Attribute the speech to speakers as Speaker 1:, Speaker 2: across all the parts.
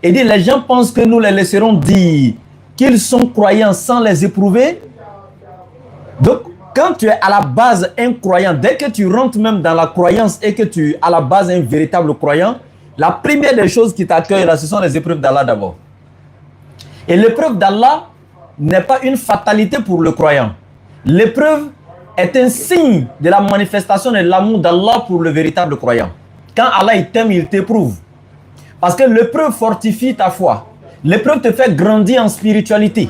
Speaker 1: Et dit, les gens pensent que nous les laisserons dire qu'ils sont croyants sans les éprouver. Donc, quand tu es à la base un croyant, dès que tu rentres même dans la croyance et que tu es à la base un véritable croyant, la première des choses qui t'accueillent là, ce sont les épreuves d'Allah d'abord. Et l'épreuve d'Allah n'est pas une fatalité pour le croyant. L'épreuve est un signe de la manifestation de l'amour d'Allah pour le véritable croyant. Quand Allah il t'aime, il t'éprouve. Parce que l'épreuve fortifie ta foi. L'épreuve te fait grandir en spiritualité.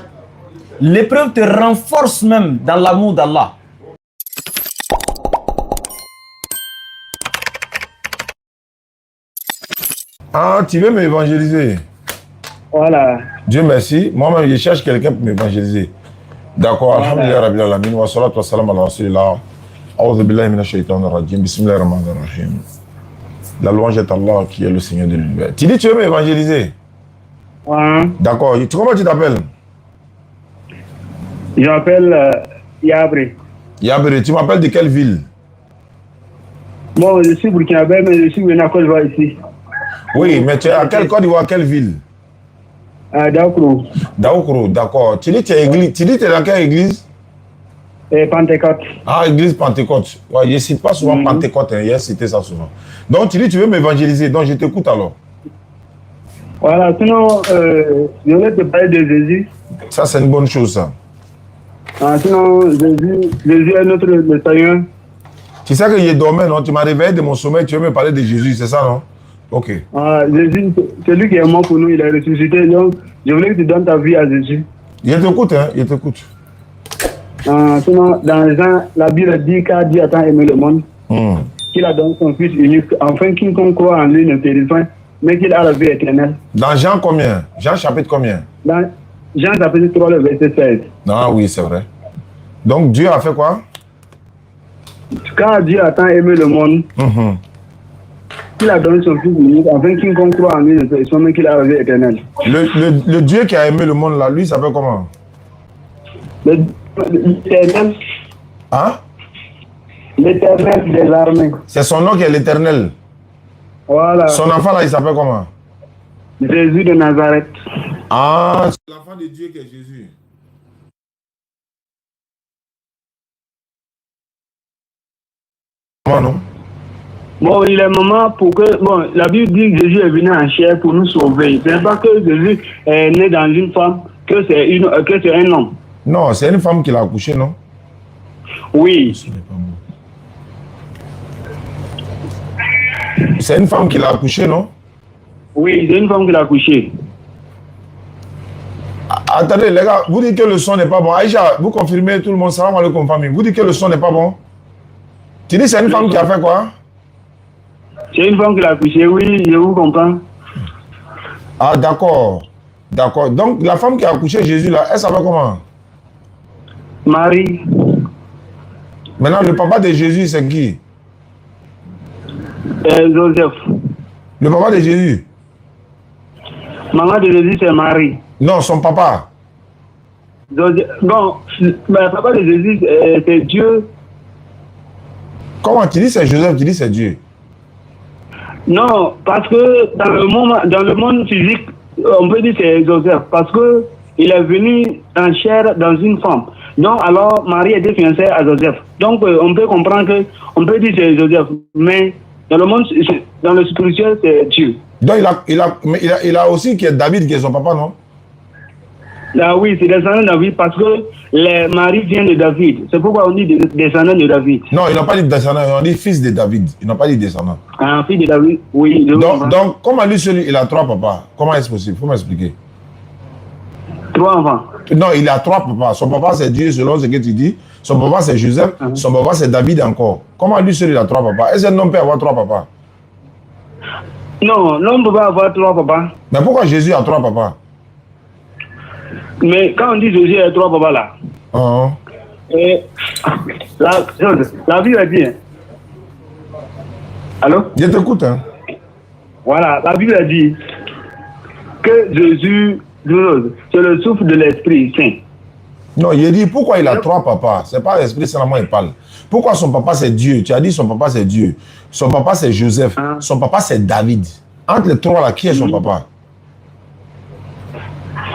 Speaker 1: L'épreuve te renforce même dans l'amour d'Allah.
Speaker 2: Ah, tu veux m'évangéliser?
Speaker 3: Voilà.
Speaker 2: Dieu merci. Moi-même, je cherche quelqu'un pour m'évangéliser. D'accord. Alhamdulillah Rabbil Alamin. Wa salatu wa salam ala Rasulillah. A'udhu billahi minash shaitanir rajim. Bismillahir rahmanir rahim. La louange est Allah qui est le Seigneur de l'univers. Tu dis tu veux m'évangéliser?
Speaker 3: Ouais.
Speaker 2: D'accord. Comment tu t'appelles?
Speaker 3: Je m'appelle Yabré.
Speaker 2: Yabré. Tu m'appelles de quelle ville?
Speaker 3: Bon, je suis burkinabé, mais je suis venu à Côte d'Ivoire ici.
Speaker 2: Oui, mais tu es à quelle Côte d'Ivoire, quelle ville?
Speaker 3: À Daoukro.
Speaker 2: Daoukro, d'accord. Tu dis tu es dans quelle église?
Speaker 3: Pentecôte.
Speaker 2: Ah, église Pentecôte. Ouais, je ne cite pas souvent Pentecôte, hein. J'ai cité ça souvent. Donc tu dis tu veux m'évangéliser, donc je t'écoute alors.
Speaker 3: Voilà, sinon, je voulais te parler de Jésus.
Speaker 2: Ça, c'est une bonne chose, ça.
Speaker 3: Ah, sinon, Jésus est notre le Seigneur.
Speaker 2: Tu sais que je dormais, non? Tu m'as réveillé de mon sommeil, tu veux me parler de Jésus, c'est ça, non? Ok.
Speaker 3: Ah, Jésus, c'est lui qui est mort pour nous, il est ressuscité. Donc, je voulais que tu donnes ta vie à Jésus.
Speaker 2: Je t'écoute, hein? Je t'écoute.
Speaker 3: Ah, sinon, dans Jean, la Bible dit qu'Dieu Dieu a tant aimé le monde, qu'il a donné son Fils unique, afin quiconque croit en lui ne périsse pas, mais qu'il a la vie éternelle.
Speaker 2: Dans Jean combien? Jean chapitre combien?
Speaker 3: Dans Jean chapitre 3, le verset 16.
Speaker 2: Ah oui, c'est vrai. Donc Dieu a fait quoi?
Speaker 3: Quand Dieu a tant aimé le monde, qu'il a donné son Fils unique, afin quiconque croit en lui ne périsse pas, mais qu'il a la vie éternelle.
Speaker 2: Le Dieu qui a aimé le monde là, lui, il s'appelle comment?
Speaker 3: L'éternel.
Speaker 2: Hein?
Speaker 3: L'éternel des armées.
Speaker 2: C'est son nom qui est l'éternel.
Speaker 3: Voilà.
Speaker 2: Son enfant là, il s'appelle comment?
Speaker 3: Jésus de Nazareth.
Speaker 2: Ah, c'est l'enfant de Dieu qui est Jésus. Comment non?
Speaker 3: Bon, il est moment pour que... Bon, la Bible dit que Jésus est venu en chair pour nous sauver. Ce n'est pas que Jésus est né dans une femme, que c'est un homme.
Speaker 2: Non, c'est une femme qui l'a accouché, non?
Speaker 3: Oui.
Speaker 2: C'est une femme qui l'a accouché, non?
Speaker 3: Oui, c'est une femme qui l'a accouché.
Speaker 2: Attendez, les gars, vous dites que le son n'est pas bon. Aïcha, vous confirmez tout le monde, salam alaikum famille. Vous dites que le son n'est pas bon? Tu dis c'est une femme qui a fait quoi?
Speaker 3: C'est une femme qui l'a accouché, oui, je vous comprends.
Speaker 2: Ah, d'accord. D'accord. Donc, la femme qui a accouché Jésus, là, elle s'appelle comment?
Speaker 3: Marie.
Speaker 2: Maintenant, le papa de Jésus, c'est qui?
Speaker 3: Joseph.
Speaker 2: Le papa de Jésus?
Speaker 3: Maman de Jésus, c'est Marie.
Speaker 2: Non, son papa.
Speaker 3: Joseph. Bon, le papa de Jésus, c'est Dieu.
Speaker 2: Comment tu dis c'est Joseph, tu dis c'est Dieu?
Speaker 3: Non, parce que dans le monde physique, on peut dire que c'est Joseph, parce que il est venu en chair dans une femme. Donc alors Marie était fiancée à Joseph. Donc on peut comprendre que on peut dire que c'est Joseph, mais dans le monde, dans le spirituel, c'est Dieu.
Speaker 2: Donc il a aussi qui est David qui est son papa, non?
Speaker 3: Là oui, c'est descendant de David parce que Marie vient de David. C'est pourquoi on dit descendant de David.
Speaker 2: Non, ils n'ont pas dit descendant, on dit fils de David. Ils n'ont pas dit descendant.
Speaker 3: Ah, fils de David, oui.
Speaker 2: Donc comment lui seul, il a 3 papas? Comment est-ce possible? Faut m'expliquer.
Speaker 3: 3 enfants.
Speaker 2: Non, il a 3 papas. Son papa c'est Dieu selon ce que tu dis. Son papa c'est Joseph. Son papa c'est David encore. Comment lui seul il a 3 papas? Est-ce qu'un homme peut avoir 3 papas?
Speaker 3: Non, l'homme ne peut pas avoir 3 papas.
Speaker 2: Mais pourquoi Jésus a 3 papas?
Speaker 3: Mais quand on dit Jésus a 3 papas là, et la Bible a dit, allô?
Speaker 2: Je t'écoute, hein.
Speaker 3: Voilà, la Bible a dit que Jésus, c'est le souffle de l'Esprit Saint.
Speaker 2: Non, il dit pourquoi il a 3 papas. C'est pas l'Esprit seulement il parle. Pourquoi son papa c'est Dieu? Tu as dit son papa c'est Dieu. Son papa c'est Joseph. Son papa c'est David. Entre les 3 là, qui est son papa?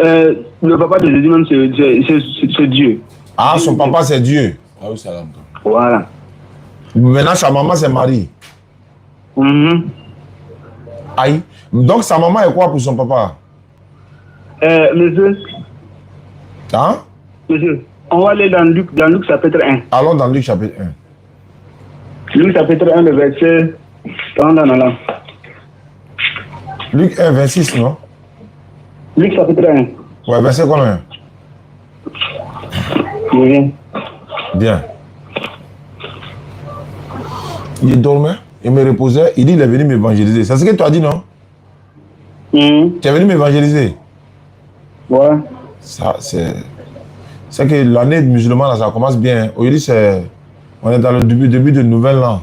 Speaker 3: Le papa de Jésus même, c'est Dieu.
Speaker 2: Ah, son papa, c'est Dieu.
Speaker 3: Voilà.
Speaker 2: Maintenant, sa maman, c'est Marie. Aïe. Donc, sa maman est quoi pour son papa?
Speaker 3: Monsieur,
Speaker 2: Hein?
Speaker 3: monsieur, on va aller dans Luc chapitre 1.
Speaker 2: Allons dans Luc chapitre 1.
Speaker 3: Luc chapitre 1, le verset.
Speaker 2: Luc 1, 26, non?
Speaker 3: Luc chapitre 1.
Speaker 2: Ouais, verset combien?
Speaker 3: Je viens.
Speaker 2: Bien. Il dormait, il me reposait, il dit il est venu m'évangéliser. C'est ce que tu as dit, non? Tu es venu m'évangéliser?
Speaker 3: Ouais.
Speaker 2: Ça, c'est que l'année musulmane, là, ça commence bien. Aujourd'hui, on est dans le début de nouvel an.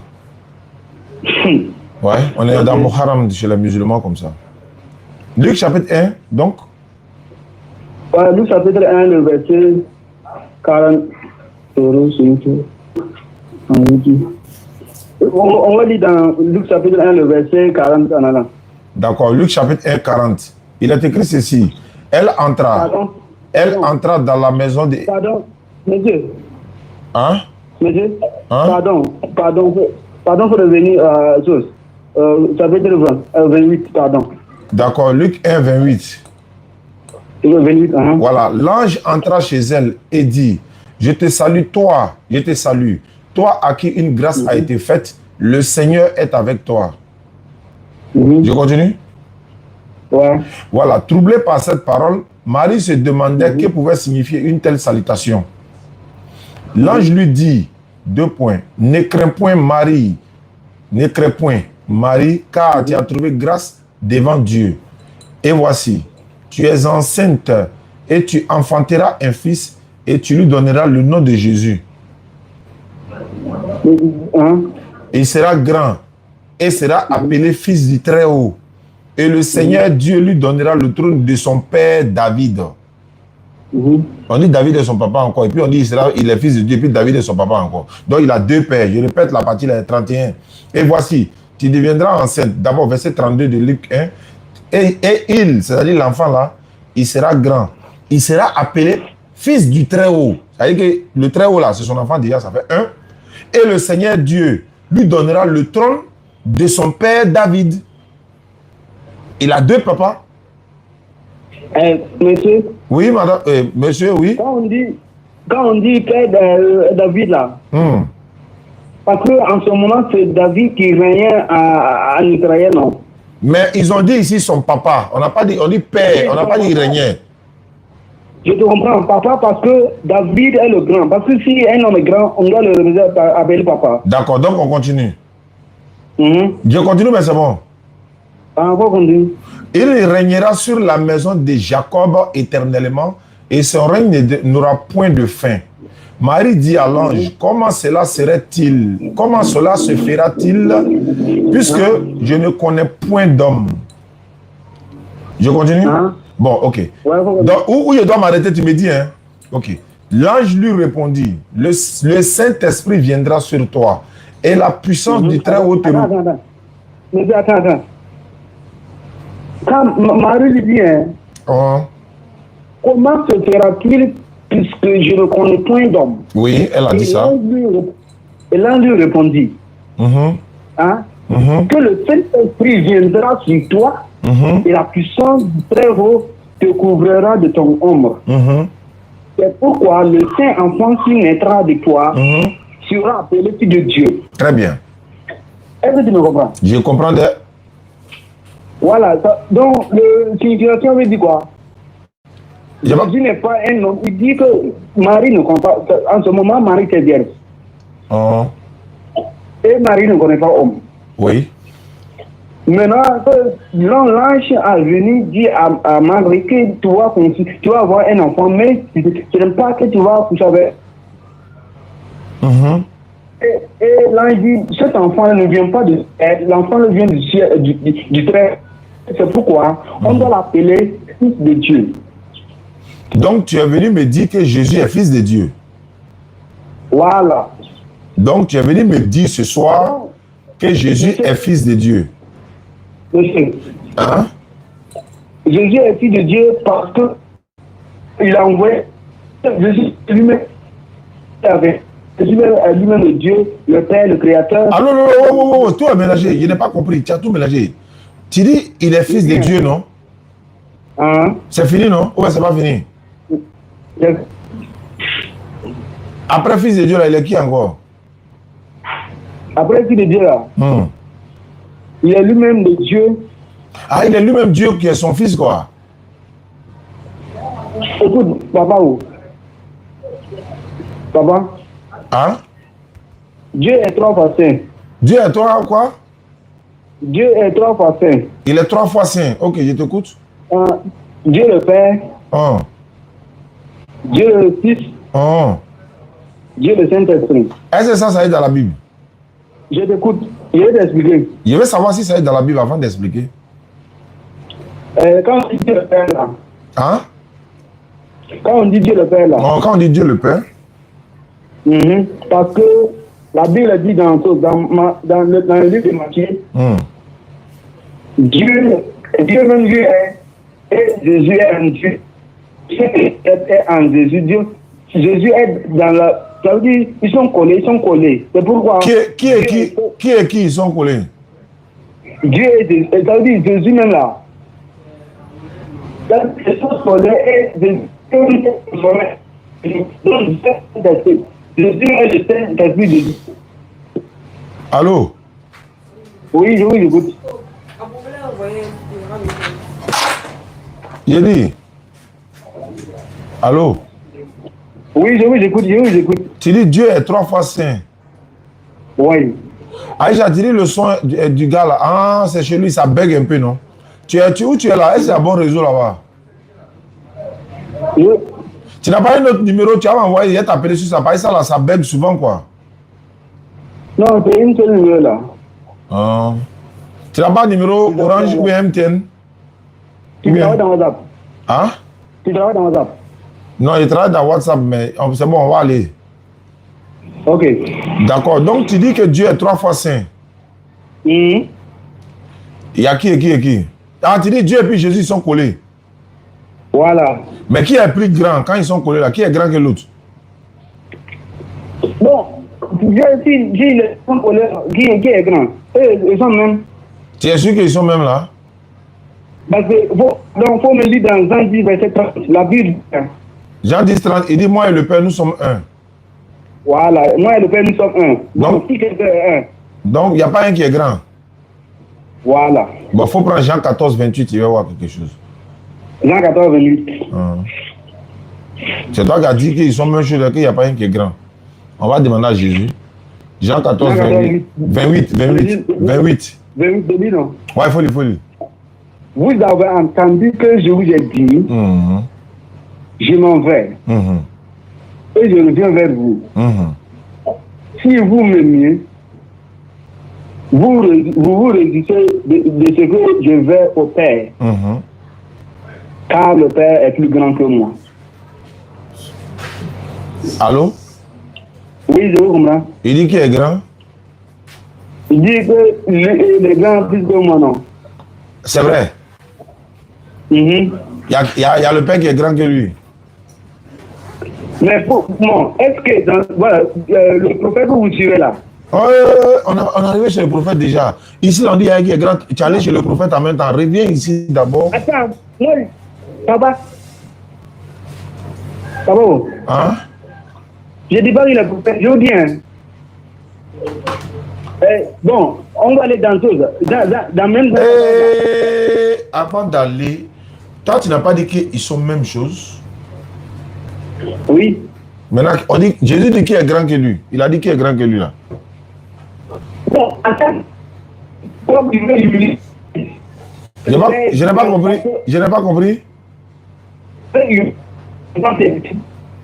Speaker 2: Ouais, on est dans Muharram chez les musulmans comme ça. Luc chapitre 1, donc?
Speaker 3: Ouais, Luc chapitre 1, le verset 40. On va lire dans Luc chapitre 1, le verset 40 en allant.
Speaker 2: D'accord, Luc chapitre 1, 40. Il est écrit ceci. Elle entra dans la maison de...
Speaker 3: Pardon, monsieur.
Speaker 2: Hein?
Speaker 3: Monsieur,
Speaker 2: Hein?
Speaker 3: pardon, pour revenir à chose. Chapitre 28, pardon.
Speaker 2: D'accord, Luc 1, 28.
Speaker 3: 28,
Speaker 2: Voilà, l'ange entra chez elle et dit, je te salue toi, toi à qui une grâce a été faite, le Seigneur est avec toi. Je continue?
Speaker 3: Ouais.
Speaker 2: Voilà, troublé par cette parole, Marie se demandait que pouvait signifier une telle salutation. L'ange lui dit, 2 points, ne crains point Marie, car tu as trouvé grâce devant Dieu. Et voici, tu es enceinte et tu enfanteras un fils et tu lui donneras le nom de Jésus. Il sera grand et sera appelé fils du Très-Haut. Et le Seigneur Dieu lui donnera le trône de son père David. On dit David est son papa encore. Et puis on dit il est fils de Dieu. Et puis David est son papa encore. Donc il a 2 pères. Je répète la partie là, 31. Et voici, tu deviendras enceinte. D'abord verset 32 de Luc 1. Et il, c'est-à-dire l'enfant là, il sera grand. Il sera appelé fils du Très-Haut. C'est-à-dire que le Très-Haut là, c'est son enfant déjà, ça fait 1. Et le Seigneur Dieu lui donnera le trône de son père David. Il a 2 papas.
Speaker 3: Monsieur.
Speaker 2: Oui, madame. Monsieur, oui.
Speaker 3: Quand on dit père David là, parce qu'en ce moment, c'est David qui régnait en Israël, non?
Speaker 2: Mais ils ont dit ici son papa. On n'a pas dit, on dit père, on n'a pas dit il régnait.
Speaker 3: Je te comprends, papa, parce que David est le grand. Parce que si un homme est grand, on doit le remettre appeler papa.
Speaker 2: D'accord, donc on continue. Je continue, mais c'est bon.
Speaker 3: On va continuer.
Speaker 2: Il régnera sur la maison de Jacob éternellement et son règne n'aura point de fin. Marie dit à l'ange, comment cela serait-il? Comment cela se fera-t-il puisque je ne connais point d'homme? Je continue? Bon, ok. Donc, où je dois m'arrêter, tu me dis, hein? Ok. L'ange lui répondit, le Saint-Esprit viendra sur toi et la puissance du Très-Haut te...
Speaker 3: Attends. Quand Marie lui dit, comment se fera-t-il puisque je ne connais point d'homme?
Speaker 2: Oui, elle a dit ça.
Speaker 3: Et l'ange lui répondit, que le Saint-Esprit viendra sur toi et la puissance du Très-Haut te couvrira de ton ombre. C'est pourquoi le Saint-Enfant qui naîtra de toi sera appelé fils de Dieu.
Speaker 2: Très bien.
Speaker 3: Est-ce que tu me comprends?
Speaker 2: Je comprends.
Speaker 3: Voilà. Donc, la signification veut dire quoi? Jésus n'est pas un homme. Il dit que Marie ne connaît pas. En ce moment, Marie est vierge. Et Marie ne connaît pas homme.
Speaker 2: Oui.
Speaker 3: Maintenant, l'ange a venu dire à Marie que tu vas avoir un enfant, mais ce n'est pas que tu vas coucher avec. Et l'ange dit, cet enfant ne vient pas de l'enfant vient du ciel, du très. C'est pourquoi on doit l'appeler fils de Dieu.
Speaker 2: Donc tu es venu me dire que Jésus est fils de Dieu.
Speaker 3: Voilà.
Speaker 2: Donc tu es venu me dire ce soir que Jésus est fils de Dieu.
Speaker 3: Monsieur.
Speaker 2: Hein?
Speaker 3: Jésus est fils de Dieu parce que il a envoyé Jésus lui-même. Lui-même le Dieu, le Père, le Créateur.
Speaker 2: Ah non, non, non, tout est mélangé. Je n'ai pas compris. Tu as tout mélangé. Tu dis, il est fils de Dieu, non?
Speaker 3: Hein?
Speaker 2: C'est fini, non? Ou c'est pas fini? Après fils de Dieu, là, il est qui encore?
Speaker 3: Après fils de Dieu, là, il est lui-même le Dieu.
Speaker 2: Ah, il est lui-même Dieu qui est son fils, quoi.
Speaker 3: Écoute, papa, où? Papa?
Speaker 2: Hein?
Speaker 3: Dieu est 3 fois saint.
Speaker 2: Dieu est toi, quoi?
Speaker 3: Dieu est 3 fois saint.
Speaker 2: Il est 3 fois saint. Ok, je t'écoute.
Speaker 3: Dieu le Père. Dieu le Fils. Dieu le Saint-Esprit.
Speaker 2: Est-ce que ça est dans la Bible?
Speaker 3: Je t'écoute. Je vais t'expliquer.
Speaker 2: Je veux savoir si ça est dans la Bible avant d'expliquer.
Speaker 3: Quand on dit Dieu le Père, là.
Speaker 2: Hein?
Speaker 3: Quand on dit Dieu le Père, là.
Speaker 2: Non, quand on dit Dieu le Père.
Speaker 3: Parce que la Bible dit dans le livre de Matthieu, Dieu même Dieu est, et Jésus est un Dieu. Est en Jésus. Jésus est dans la. Ça veut dire ils sont collés. C'est pourquoi.
Speaker 2: Qui est qui ils sont collés?
Speaker 3: Dieu est. Ça veut dire Jésus même là. Ils sont collés et Jésus est Jésus est le Saint-Esprit de Dieu.
Speaker 2: Allô?
Speaker 3: Oui, j'écoute.
Speaker 2: J'ai dit. Allô?
Speaker 3: Oui, j'écoute.
Speaker 2: Tu dis Dieu est 3 fois saint.
Speaker 3: Oui.
Speaker 2: Aïcha, tu dis le son du gars là. Ah, c'est chez lui, ça bug un peu, non? Où tu es là? Est-ce qu'il y a un bon réseau là-bas?
Speaker 3: Oui.
Speaker 2: Tu n'as pas un autre numéro, tu as envoyé, il a tapé sur ça. Ça là, ça bug souvent, quoi.
Speaker 3: Non, c'est une seule numéro là.
Speaker 2: Tu n'as pas de numéro Orange ou MTN?
Speaker 3: Tu travailles dans WhatsApp.
Speaker 2: Hein?
Speaker 3: Tu travailles dans WhatsApp.
Speaker 2: Non, il travaille dans WhatsApp, mais c'est bon, on va aller.
Speaker 3: Ok.
Speaker 2: D'accord. Donc, tu dis que Dieu est 3 fois saint. Il y a qui et qui et qui? Ah, tu dis Dieu et puis Jésus sont collés.
Speaker 3: Voilà.
Speaker 2: Mais qui est plus grand quand ils sont collés là? Qui est grand que l'autre?
Speaker 3: Bon, si ils sont collés, qui est grand? Ils sont même.
Speaker 2: Tu es sûr qu'ils sont même là?
Speaker 3: Parce que, donc, faut me lire dans Jean 10, verset 30, la Bible.
Speaker 2: Jean 10, 30, il dit, moi et le Père, nous sommes un.
Speaker 3: Voilà, moi et le Père, nous sommes un. Donc, si quelqu'un est un.
Speaker 2: Donc, il n'y a pas un qui est grand.
Speaker 3: Voilà.
Speaker 2: Bon, il faut prendre Jean 14, 28, il va voir quelque chose.
Speaker 3: Jean 14, 28.
Speaker 2: C'est toi qui as dit qu'ils sont même choses, qu'il n'y a pas un qui est grand. On va demander à Jésus. Jean 14, 28. 28.
Speaker 3: 28, non?
Speaker 2: Ouais, il faut lire.
Speaker 3: Vous avez entendu que je vous ai dit, je m'en vais. Et je reviens vers vous. Si vous m'aimez, vous résistez de ce que je vais au Père. Car le Père est plus grand que moi.
Speaker 2: Allô?
Speaker 3: Oui, je vous comprends.
Speaker 2: Il dit qu'il est grand?
Speaker 3: Il dit que il est grand plus que moi, non?
Speaker 2: C'est vrai. Il y a le Père qui est grand que lui.
Speaker 3: Mais bon, est-ce que voilà, le prophète que vous suivez là?
Speaker 2: On est arrivé chez le prophète déjà. Ici, on dit qu'il est grand. Tu es allé chez le prophète en même temps. Reviens ici d'abord.
Speaker 3: Attends, moi, papa.
Speaker 2: Hein?
Speaker 3: Je dis pas qu'il est prophète, je vous dis. Bon, on va aller dans tout ça. Dans même.
Speaker 2: Avant d'aller, toi, tu n'as pas dit qu'ils sont même chose?
Speaker 3: Oui.
Speaker 2: Maintenant, on dit, Jésus dit qu'il est grand que lui. Il a dit qu'il est grand que lui là.
Speaker 3: Bon, attends.
Speaker 2: Je n'ai pas compris. Je n'ai pas compris.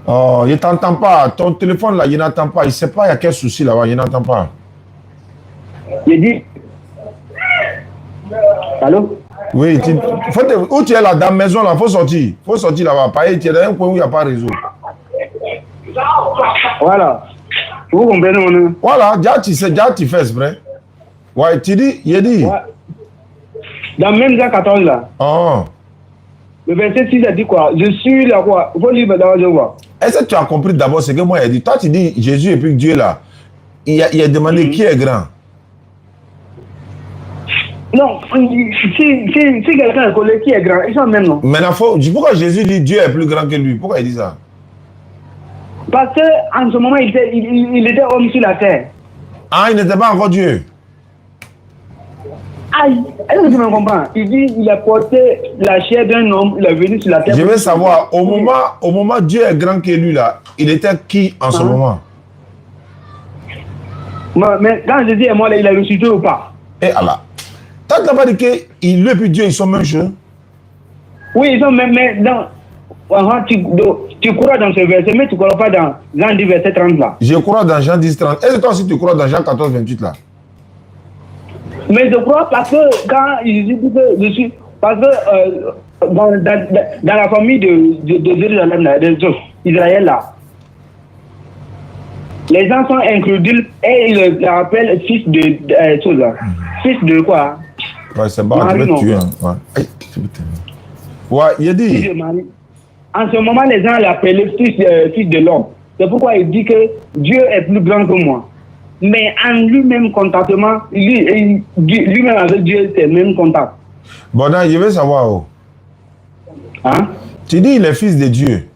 Speaker 2: Oh, il ne t'entend pas. Ton téléphone là, il n'entend pas. Il ne sait pas, il y a quel souci là-bas. Il n'entend pas.
Speaker 3: J'ai dit. Allô?
Speaker 2: Oui, où tu es là, dans la maison là, il faut sortir. Il faut sortir là-bas. Pareil, tu es dans un coin où il n'y a pas de réseau.
Speaker 3: Voilà. Vous comprenez mon nom?
Speaker 2: Voilà, déjà tu fais exprès. Ouais, tu dis, il dit.
Speaker 3: Ouais. Dans même Jean 14 là.
Speaker 2: Oh.
Speaker 3: Le verset 6 a dit quoi? Je suis la quoi? Il faut lire d'abord, je vois.
Speaker 2: Est-ce que tu as compris d'abord ce que moi j'ai dit? Toi, tu dis Jésus et puis Dieu là. Il a demandé qui est grand.
Speaker 3: Non, si quelqu'un est collé, qui est grand? Ils sont même non.
Speaker 2: Maintenant, pourquoi Jésus dit Dieu est plus grand que lui? Pourquoi il dit ça?
Speaker 3: Parce qu'en ce moment, il était homme sur la terre.
Speaker 2: Ah, il n'était pas encore Dieu.
Speaker 3: Aïe, est-ce que tu me comprends? Il dit il a porté la chair d'un homme, il est venu sur la terre.
Speaker 2: Je veux savoir, au moment Dieu est grand que lui là, il était qui en ce moment?
Speaker 3: Mais quand Jésus est mort, il a ressuscité ou pas?
Speaker 2: Et Allah. T'as pas dit que lui et puis Dieu, ils sont même chose?
Speaker 3: Oui, ils sont même, mais dans... Tu crois dans ce verset, mais tu ne crois pas dans Jean 10, verset 30 là.
Speaker 2: Je crois dans Jean 10, 30. Est-ce que toi aussi tu crois dans Jean 14, 28 là?
Speaker 3: Mais je crois parce que quand Jésus dit que je suis... Parce que dans la famille de Jérusalem, là, d'Israël là, les gens sont incrédules et ils le rappellent fils de chose là. Fils de quoi?
Speaker 2: Ouais, c'est bon, tu veux tuer. Hein. Ouais, il a dit.
Speaker 3: En ce moment, les gens l'appellent fils de l'homme. C'est pourquoi il dit que Dieu est plus grand que moi. Mais en lui-même, contentement, lui-même avec Dieu, c'est le même contact.
Speaker 2: Bon, là, je veux savoir. Oh.
Speaker 3: Hein?
Speaker 2: Tu dis il est fils de Dieu.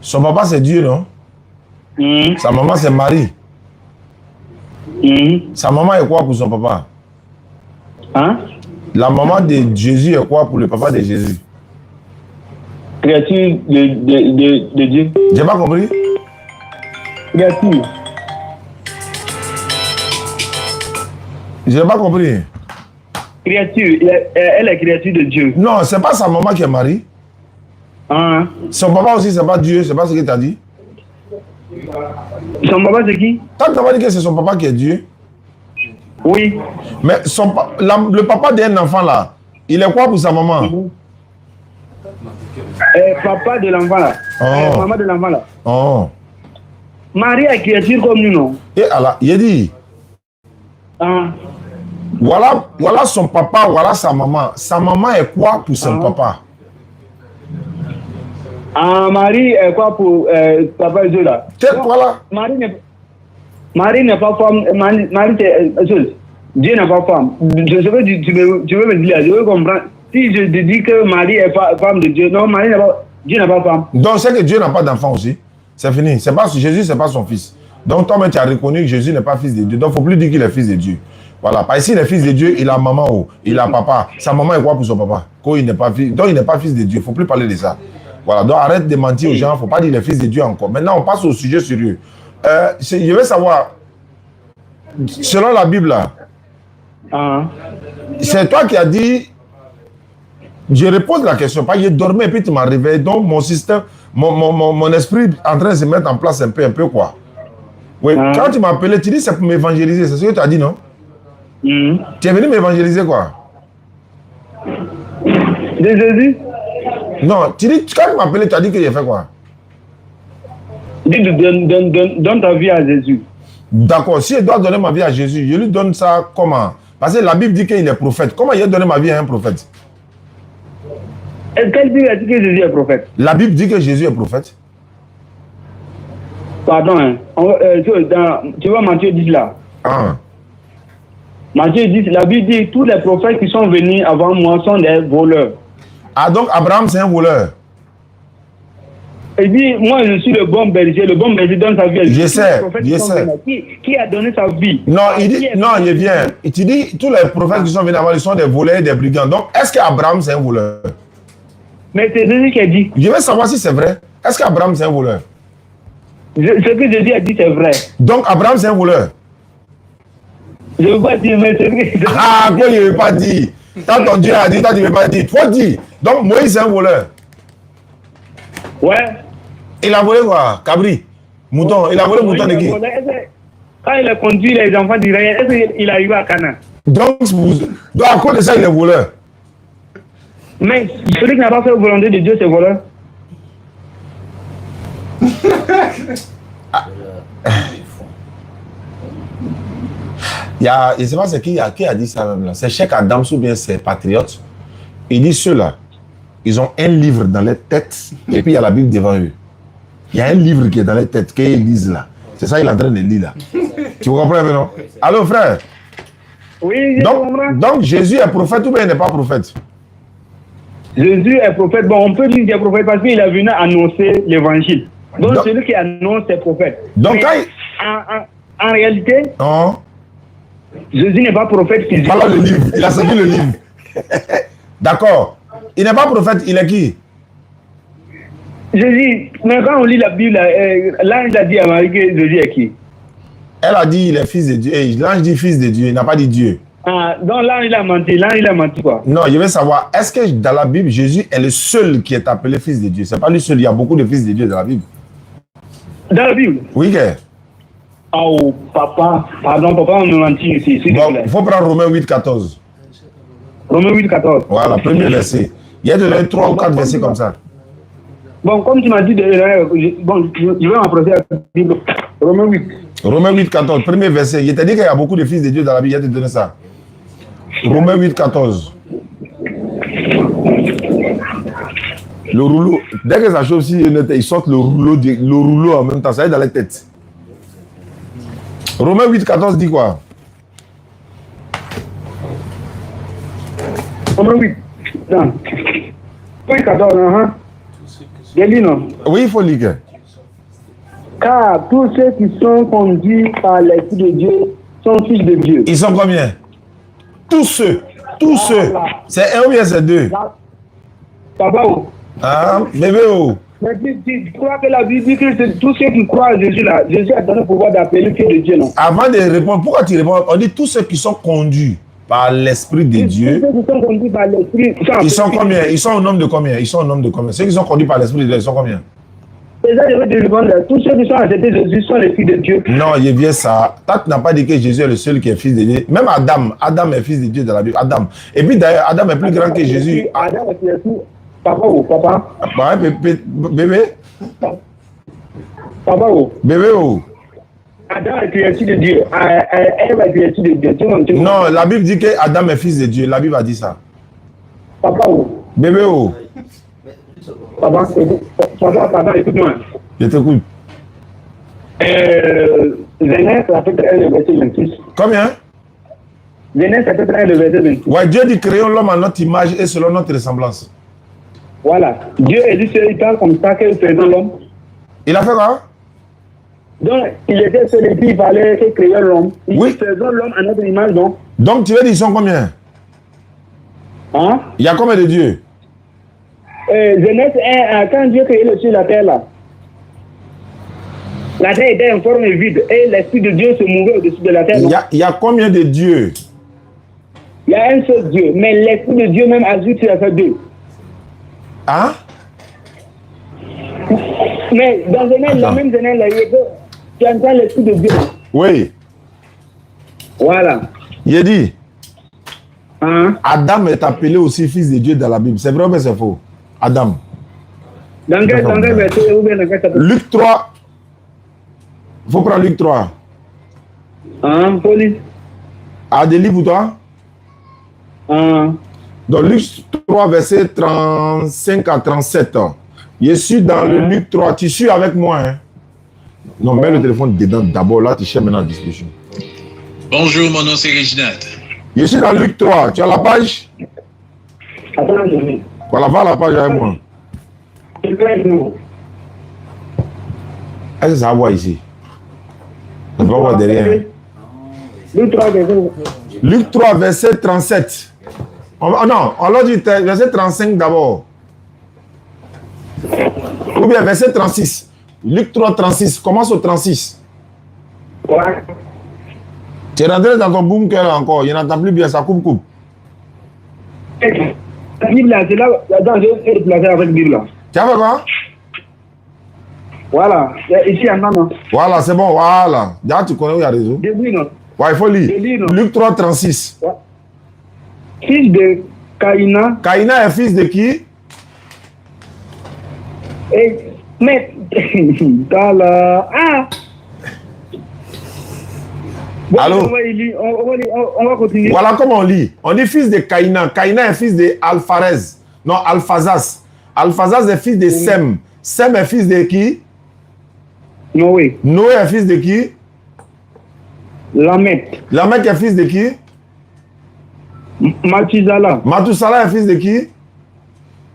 Speaker 2: Son papa, c'est Dieu, non? Sa maman, c'est Marie. Sa maman est quoi pour son papa?
Speaker 3: Hein?
Speaker 2: La maman de Jésus est quoi pour le papa de Jésus?
Speaker 3: Créature de Dieu.
Speaker 2: J'ai pas compris?
Speaker 3: Créature.
Speaker 2: J'ai pas compris.
Speaker 3: Créature. Elle est créature de Dieu.
Speaker 2: Non, c'est pas sa maman qui est Marie.
Speaker 3: Hein?
Speaker 2: Son papa aussi, c'est pas Dieu, c'est pas ce que tu as dit.
Speaker 3: Son papa, c'est qui?
Speaker 2: Quand tu as dit que c'est son papa qui est Dieu.
Speaker 3: Oui.
Speaker 2: Mais le papa d'un enfant là, il est quoi pour sa maman?
Speaker 3: Papa de l'enfant là.
Speaker 2: Oh.
Speaker 3: Maman de l'enfant là.
Speaker 2: Oh.
Speaker 3: Marie est créature comme nous, non?
Speaker 2: Et Allah, il a dit.
Speaker 3: Hein?
Speaker 2: Voilà son papa, voilà sa maman. Sa maman est quoi pour son papa?
Speaker 3: Ah, Marie est quoi pour papa et Dieu là?
Speaker 2: Voilà.
Speaker 3: Marie n'est pas femme. Marie c'est Dieu n'est pas femme. Je sais que tu veux me dire, je veux comprendre. Si je te dis que Marie est femme de Dieu, non, Dieu n'est pas femme.
Speaker 2: Donc c'est que Dieu n'a pas d'enfant aussi. C'est fini. Jésus, c'est pas son fils. Donc toi-même tu as reconnu que Jésus n'est pas fils de Dieu. Donc il ne faut plus dire qu'il est fils de Dieu. Voilà. Parce que s'il est fils de Dieu, il a maman, il a papa. Sa maman est quoi pour son papa? Donc il n'est pas fils de Dieu. Il ne faut plus parler de ça. Voilà. Donc arrête de mentir aux gens. Il ne faut pas dire qu'il est fils de Dieu encore. Maintenant on passe au sujet sérieux. Je veux savoir, selon la Bible là, c'est toi qui as dit. Je repose la question, pas je dormais et puis tu m'as réveillé, donc mon système, mon esprit est en train de se mettre en place un peu quoi. Oui, quand tu m'as appelé, tu dis c'est pour m'évangéliser, c'est ce que tu as dit, non? Tu es venu m'évangéliser quoi?
Speaker 3: De Jésus?
Speaker 2: Non, tu dis, quand tu m'as appelé, tu as dit que j'ai fait quoi?
Speaker 3: Dis donne ta vie à Jésus.
Speaker 2: D'accord, si je dois donner ma vie à Jésus, je lui donne ça comment? Parce que la Bible dit qu'il est prophète. Comment il a donné ma vie à un prophète?
Speaker 3: Quelle Bible a dit que Jésus est prophète?
Speaker 2: La Bible dit que Jésus est prophète.
Speaker 3: Pardon, hein. Tu vois Matthieu 10 là. Matthieu 10, la Bible dit tous les prophètes qui sont venus avant moi sont des voleurs.
Speaker 2: Ah donc Abraham c'est un voleur?
Speaker 3: Il dit, moi je suis le bon berger donne sa vie.
Speaker 2: Je sais.
Speaker 3: Qui a donné sa vie?
Speaker 2: Non, il dit, non, il vient. Et tu dis, tous les prophètes qui sont venus avant, ils sont des voleurs et des brigands. Donc, est-ce qu'Abraham c'est un voleur?
Speaker 3: Mais c'est Jésus qui a dit.
Speaker 2: Je veux savoir si c'est vrai. Est-ce qu'Abraham c'est un voleur?
Speaker 3: Ce que Jésus a dit, c'est vrai.
Speaker 2: Donc, Abraham c'est un voleur?
Speaker 3: Je ne veux pas dire, mais c'est vrai.
Speaker 2: Ah, quoi, je ne veux pas dire. Quand ton Dieu a dit, toi, tu ne veux pas dire. Faut dire. Donc, Moïse c'est un voleur.
Speaker 3: Ouais.
Speaker 2: Il a volé quoi? Cabri? Mouton. Il a volé mouton de qui?
Speaker 3: Quand il a conduit les enfants d'Israël, est-ce qu'il est arrivé à Canaan?
Speaker 2: Donc, à cause de ça, il est voleur.
Speaker 3: Mais celui qui n'a pas fait la volonté de Dieu, c'est voleur.
Speaker 2: Je ne sais pas qui a dit ça même là. C'est Cheikh Adams ou bien c'est Patriote. Il dit ceux-là ils ont un livre dans leur tête et puis il y a la Bible devant eux. Il y a un livre qui est dans leur tête qu'ils lisent là. C'est ça qu'il est en train de lire là. Tu comprends maintenant? Allô frère?
Speaker 3: Oui,
Speaker 2: donc Jésus est prophète ou bien il n'est pas prophète?
Speaker 3: Jésus est prophète. Bon, on peut dire qu'il est prophète parce qu'il est venu annoncer l'évangile. Donc celui qui annonce est prophète.
Speaker 2: Donc
Speaker 3: en réalité, Jésus n'est pas prophète physique.
Speaker 2: Voilà le livre. Il a sorti le livre. D'accord. Il n'est pas prophète, il est qui?
Speaker 3: Jésus, mais quand on lit la Bible, l'ange a dit à Marie que Jésus est qui?
Speaker 2: Elle a dit il est fils de Dieu. L'ange dit fils de Dieu, il n'a pas dit Dieu.
Speaker 3: Ah, donc l'ange il a menti. L'ange il a menti quoi?
Speaker 2: Non, je veux savoir, est-ce que dans la Bible, Jésus est le seul qui est appelé fils de Dieu? C'est pas lui seul, il y a beaucoup de fils de Dieu dans la Bible.
Speaker 3: Dans la Bible?
Speaker 2: Oui, que?
Speaker 3: Oh, papa, pardon, papa, on me mentit ici.
Speaker 2: Bon, il faut prendre Romains 8, 14.
Speaker 3: Romains 8, 14.
Speaker 2: Voilà, premier verset. Il y a de 3 ou 4 versets comme ça.
Speaker 3: Bon, comme tu m'as dit, je vais m'approcher à la Bible. Romains 8.
Speaker 2: Romains 8, 14, premier verset. Je t'ai dit qu'il y a beaucoup de fils de Dieu dans la Bible, je vais te donner ça. Romains 8, 14. Le rouleau, dès que ça chauffe, ils sortent le rouleau en même temps, ça est dans la tête. Romains 8, 14 dit quoi?
Speaker 3: Romains 8. Non. 8, 14, non?
Speaker 2: Oui, il faut lire.
Speaker 3: Car tous ceux qui sont conduits par l'Esprit de Dieu sont fils de Dieu.
Speaker 2: Ils sont combien? Tous ceux. C'est un ou bien c'est deux?
Speaker 3: Papa, oh.
Speaker 2: Ah, bébé, oh.
Speaker 3: Mais tu crois que la Bible dit que c'est tous ceux qui croient à Jésus là, Jésus a donné le pouvoir d'appeler fils de Dieu, non?
Speaker 2: Avant de répondre, pourquoi tu réponds? On dit tous ceux qui sont conduits par l'Esprit de Dieu.
Speaker 3: Tous ceux qui sont conduits par l'Esprit.
Speaker 2: Ils sont combien? Ils sont au nombre de combien? Ceux qui sont conduits par l'Esprit de Dieu, ils sont combien?
Speaker 3: Déjà, je vais te répondre, tous ceux qui sont acceptés Jésus sont les fils de Dieu.
Speaker 2: Non, il y a bien ça. Toi, tu n'as pas dit que Jésus est le seul qui est fils de Dieu. Même Adam est fils de Dieu dans la Bible. Adam. Et puis d'ailleurs, Adam est plus grand que Jésus.
Speaker 3: Adam est tout. Papa ou papa?
Speaker 2: Bébé?
Speaker 3: Papa ou?
Speaker 2: Bébé ou?
Speaker 3: Adam est créature de Dieu. Ève est créature de Dieu.
Speaker 2: Non, la Bible dit que Adam est fils de Dieu. La Bible a dit ça.
Speaker 3: Papa ou?
Speaker 2: Bébé ou?
Speaker 3: Papa, écoute-moi.
Speaker 2: Je t'écoute.
Speaker 3: Genèse chapitre 1, le verset 26.
Speaker 2: Combien?
Speaker 3: Genèse chapitre 1, le verset 26.
Speaker 2: Ouais, Dieu dit créons l'homme à notre image et selon notre ressemblance.
Speaker 3: Voilà. Dieu a dit il parle comme ça qu'il faisait l'homme.
Speaker 2: Il a fait quoi?
Speaker 3: Donc, il était celui qui fallait créer l'homme.
Speaker 2: Oui.
Speaker 3: Faisons l'homme à notre image, non?
Speaker 2: Donc, tu veux dire, ils sont combien?
Speaker 3: Hein?
Speaker 2: Il y a combien de dieux?
Speaker 3: Genèse 1, quand Dieu créait le ciel et la terre là, la terre était en forme vide et l'Esprit de Dieu se mouvait au-dessus de la terre.
Speaker 2: Il y a combien de dieux?
Speaker 3: Il y a un seul Dieu, mais l'Esprit de Dieu même a dit qu'il y a fait deux.
Speaker 2: Hein?
Speaker 3: Mais dans Genèse, la même Genèse, là, tu entends l'Esprit de Dieu.
Speaker 2: Oui.
Speaker 3: Voilà.
Speaker 2: Il dit,
Speaker 3: Hein?
Speaker 2: Adam est appelé aussi fils de Dieu dans la Bible. C'est vrai ou c'est faux? Adam.
Speaker 3: Dans quel verset ou bien dans quel chapitre?
Speaker 2: Luc 3. Il faut prendre Luc 3.
Speaker 3: Hein, police?
Speaker 2: Ah, des livres pour toi?
Speaker 3: Hein?
Speaker 2: Dans Luc 3, verset 35 à 37. Je suis dans le Luc 3. Tu suis avec moi, hein? Non, mets le téléphone dedans d'abord. Là, tu cherches maintenant la discussion.
Speaker 4: Bonjour, mon nom c'est Reginald.
Speaker 2: Je suis dans Luc 3. Tu as la page?
Speaker 3: Attends, je vais.
Speaker 2: Voilà, va à la page avec moi.
Speaker 3: Je vais nous.
Speaker 2: Est-ce que ça va voir ici? On va voir derrière.
Speaker 3: Luc 3, verset.
Speaker 2: Luc 3, verset 37. Non, on l'a dit verset 35 d'abord. Ou bien verset 36. Luc 3, 36. Commence au 36.
Speaker 3: Ouais.
Speaker 2: Tu es rentré dans ton bunker là encore. Il n'entend plus bien, ça coupe.
Speaker 3: La Bible là, c'est là. Attends, je vais déplacer avec la Bible là.
Speaker 2: Tu as fait quoi?
Speaker 3: Voilà. Ici, en non.
Speaker 2: Voilà, c'est bon, voilà. Déjà, tu connais où il y a réseau.
Speaker 3: Début, non.
Speaker 2: Ouais, il faut lire.
Speaker 3: Je lis, non.
Speaker 2: Luc 3, 36.
Speaker 3: Ouais. Fils de Caïna.
Speaker 2: Caïna est fils de qui?
Speaker 3: Et, mais, ah! Bon,
Speaker 2: Allô?
Speaker 3: On va continuer.
Speaker 2: Voilà comment on lit. On dit fils de Caïna. Caïna est fils de Alpharez. Non, Alphazas. Alphazas est fils de Sem. Sem est fils de qui?
Speaker 3: Noé.
Speaker 2: Noé est fils de qui?
Speaker 3: Lamech.
Speaker 2: Lamech est fils de qui?
Speaker 3: Mathusalem.
Speaker 2: Mathusalem est fils de qui?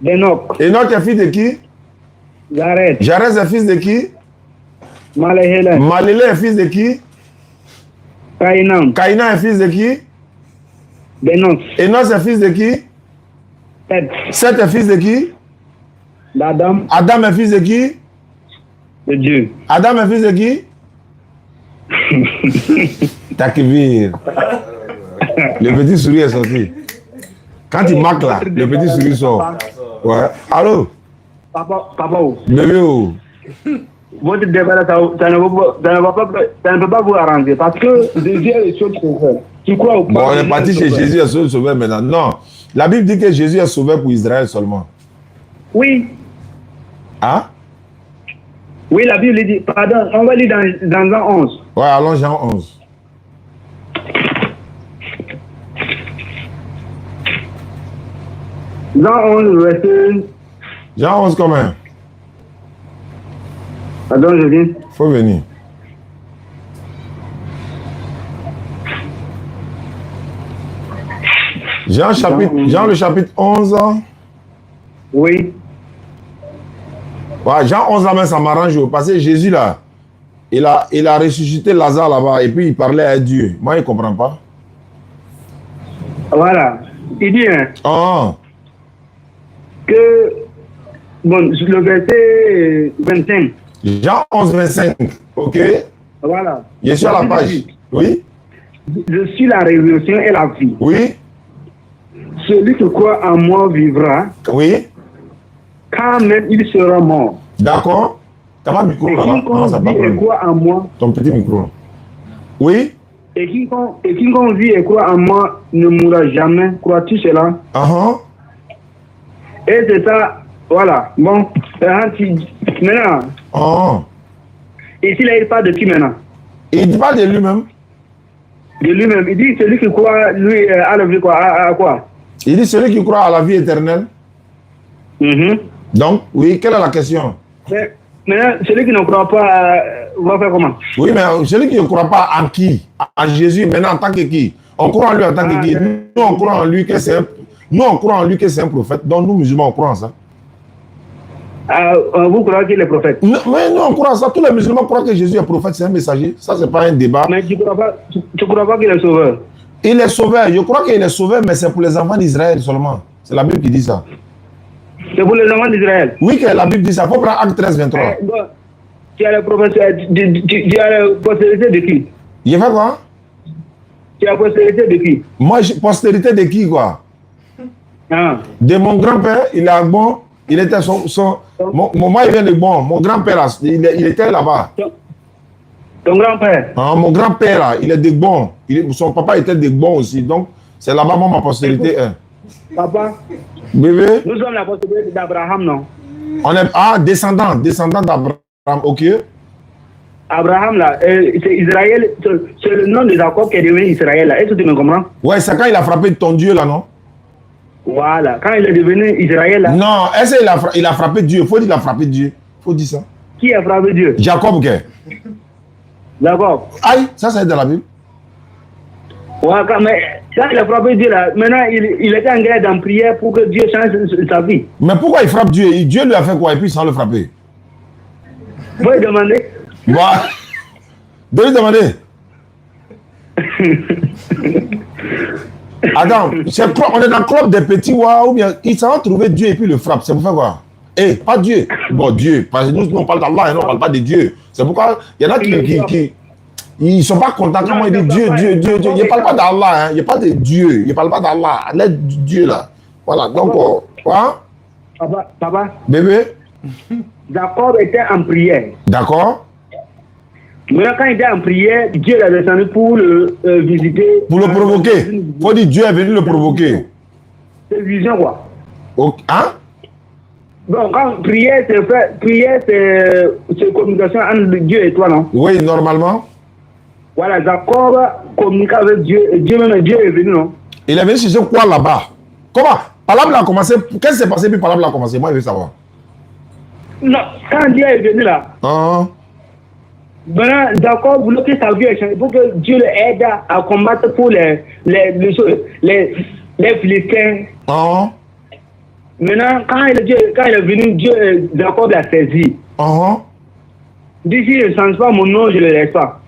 Speaker 3: Enoch.
Speaker 2: Enoch est fils de qui?
Speaker 3: Jared.
Speaker 2: Jared est fils de qui?
Speaker 3: Maléhélène.
Speaker 2: Malélé est fils de qui?
Speaker 3: Caïnan.
Speaker 2: Caïnan est fils de qui?
Speaker 3: Benos.
Speaker 2: Enos est fils de qui?
Speaker 3: Seth.
Speaker 2: Seth est fils de qui?
Speaker 3: D'Adam.
Speaker 2: Adam est fils de qui?
Speaker 3: De Dieu.
Speaker 2: Adam est fils de qui? Takbir. Le petit souris est sorti. Quand il marque là, le petit souris sort. Ouais. Allô?
Speaker 3: Papa,
Speaker 2: Bébé, oh.
Speaker 3: votre débat là, ça ne peut pas vous arranger parce que Jésus est le seul sauveur. Tu crois ou pas?
Speaker 2: Bon, on est parti chez Jésus est seul sauveur maintenant. Non. La Bible dit que Jésus est sauveur pour Israël seulement.
Speaker 3: Oui.
Speaker 2: Hein?
Speaker 3: Oui, la Bible dit, pardon, on va lire dans Jean 11.
Speaker 2: Ouais, allons Jean 11.
Speaker 3: Jean 11, verset...
Speaker 2: Jean 11 combien?
Speaker 3: Pardon, je viens.
Speaker 2: Faut venir. Jean le chapitre 11.
Speaker 3: Oui.
Speaker 2: Ouais, Jean 11 là, mais ça m'arrange parce que Jésus là, il a ressuscité Lazare là-bas et puis il parlait à Dieu. Moi, il ne comprend pas.
Speaker 3: Voilà. Il dit hein,
Speaker 2: Oh.
Speaker 3: que, bon, le verset 25.
Speaker 2: Jean 11, 25. Ok.
Speaker 3: Voilà.
Speaker 2: Il est sur la page. Oui.
Speaker 3: Je suis la résurrection et la vie.
Speaker 2: Oui.
Speaker 3: Celui qui croit en moi vivra,
Speaker 2: Oui.
Speaker 3: quand même il sera mort.
Speaker 2: D'accord. T'as pas de micro
Speaker 3: Et
Speaker 2: là-bas? Non, ça
Speaker 3: quiconque
Speaker 2: va
Speaker 3: vit et
Speaker 2: pas.
Speaker 3: croit en moi,
Speaker 2: Ton petit micro. Oui.
Speaker 3: et quiconque vit et croit en moi ne mourra jamais. Crois-tu cela?
Speaker 2: Uh-huh.
Speaker 3: Et c'est ça, voilà. Bon, maintenant,
Speaker 2: Oh.
Speaker 3: ici là, il parle de qui maintenant?
Speaker 2: Il dit pas de lui-même.
Speaker 3: De lui-même. Il dit celui qui croit, lui, à la vie, quoi, à quoi?
Speaker 2: Il dit celui qui croit à la vie éternelle.
Speaker 3: Mhm.
Speaker 2: Donc, oui, quelle est la question?
Speaker 3: Mais maintenant, celui qui ne croit pas, va faire comment?
Speaker 2: Oui, mais celui qui ne croit pas en qui? En Jésus, maintenant en tant que qui? On croit en lui en tant que qui? Nous, on croit en lui que c'est un... Nous, on croit en lui que c'est un prophète. Donc, nous, musulmans, on croit en ça.
Speaker 3: Vous croyez qu'il est prophète?
Speaker 2: Non, mais nous, on croit en ça. Tous les musulmans croient que Jésus est prophète, c'est un messager. Ça, c'est pas un débat.
Speaker 3: Mais tu ne crois pas qu'il est sauveur?
Speaker 2: Il est sauveur. Je crois qu'il est sauveur, mais c'est pour les enfants d'Israël seulement. C'est la Bible qui dit ça.
Speaker 3: C'est pour les enfants d'Israël.
Speaker 2: Oui, que la Bible dit ça. Il faut prendre Acte 13, 23.
Speaker 3: Bon, tu as la postérité de qui?
Speaker 2: Il fait quoi?
Speaker 3: Tu as la postérité de qui?
Speaker 2: Moi, postérité de qui, quoi?
Speaker 3: Ah.
Speaker 2: De mon grand-père, il est bon. Il était moi, il vient de bon. Mon grand-père, là, il était là-bas.
Speaker 3: Ton grand-père?
Speaker 2: Ah, mon grand-père, là, il est de bon. Son papa était de bon aussi. Donc, c'est là-bas, moi, ma postérité est.
Speaker 3: Papa?
Speaker 2: Bébé?
Speaker 3: Nous sommes la postérité d'Abraham, non?
Speaker 2: On est, descendant d'Abraham, ok?
Speaker 3: Abraham, là, c'est Israël, c'est le nom de Jacob qui est devenu Israël, là. Est-ce que tu me comprends?
Speaker 2: Ouais, c'est quand il a frappé ton Dieu, là, non?
Speaker 3: Voilà, quand il est devenu Israël, là.
Speaker 2: Non, est-ce qu'il a frappé Dieu? Il faut dire qu'il a frappé Dieu. Il faut dire ça.
Speaker 3: Qui a frappé Dieu?
Speaker 2: Jacob, ok?
Speaker 3: Jacob.
Speaker 2: Aïe, ça, c'est dans la Bible.
Speaker 3: Ouais, mais quand il a frappé Dieu, là, maintenant, il était en guerre en prière pour que Dieu change sa vie.
Speaker 2: Mais pourquoi il frappe Dieu? Dieu lui a fait quoi? Et puis, sans le frapper?
Speaker 3: Vous lui demander?
Speaker 2: Voilà. De lui demander. Attends, on est dans le club des petits waouh, ou bien ils s'en ont trouvé Dieu et puis le frappe. C'est pour faire quoi? Eh, pas Dieu. Bon, Dieu. Parce que nous, on parle d'Allah et nous, on ne parle pas de Dieu. C'est pourquoi il y en a qui ils ne sont pas contents quand moi ils disent Dieu. Il ne parle pas d'Allah, hein. Il ne parle pas de Dieu. Il ne parle pas d'Allah. L'aide du Dieu là. Voilà, donc, quoi?
Speaker 3: Papa.
Speaker 2: Bébé?
Speaker 3: Jacob était en prière.
Speaker 2: D'accord.
Speaker 3: Maintenant, quand il était en prière, Dieu l'a descendu pour le visiter.
Speaker 2: Pour le provoquer. Il faut dire Dieu est venu le provoquer.
Speaker 3: C'est une vision, quoi.
Speaker 2: Hein?
Speaker 3: Bon, quand prière, c'est communication entre Dieu et toi, non?
Speaker 2: Oui, normalement.
Speaker 3: Voilà, Jacob communique avec Dieu, et Dieu est venu, non?
Speaker 2: Il est venu chercher quoi là-bas? Comment? Palable a commencé. Qu'est-ce qui s'est passé puis Palable a commencé? Moi, je veux savoir.
Speaker 3: Non, quand Dieu est venu là, maintenant, Jacob voulait que sa vie ait changé, pour que Dieu l'aide à combattre pour les Philistins. Maintenant, quand il est venu, Jacob l'a saisi. D'ici, je ne change pas mon nom, je ne le laisse pas.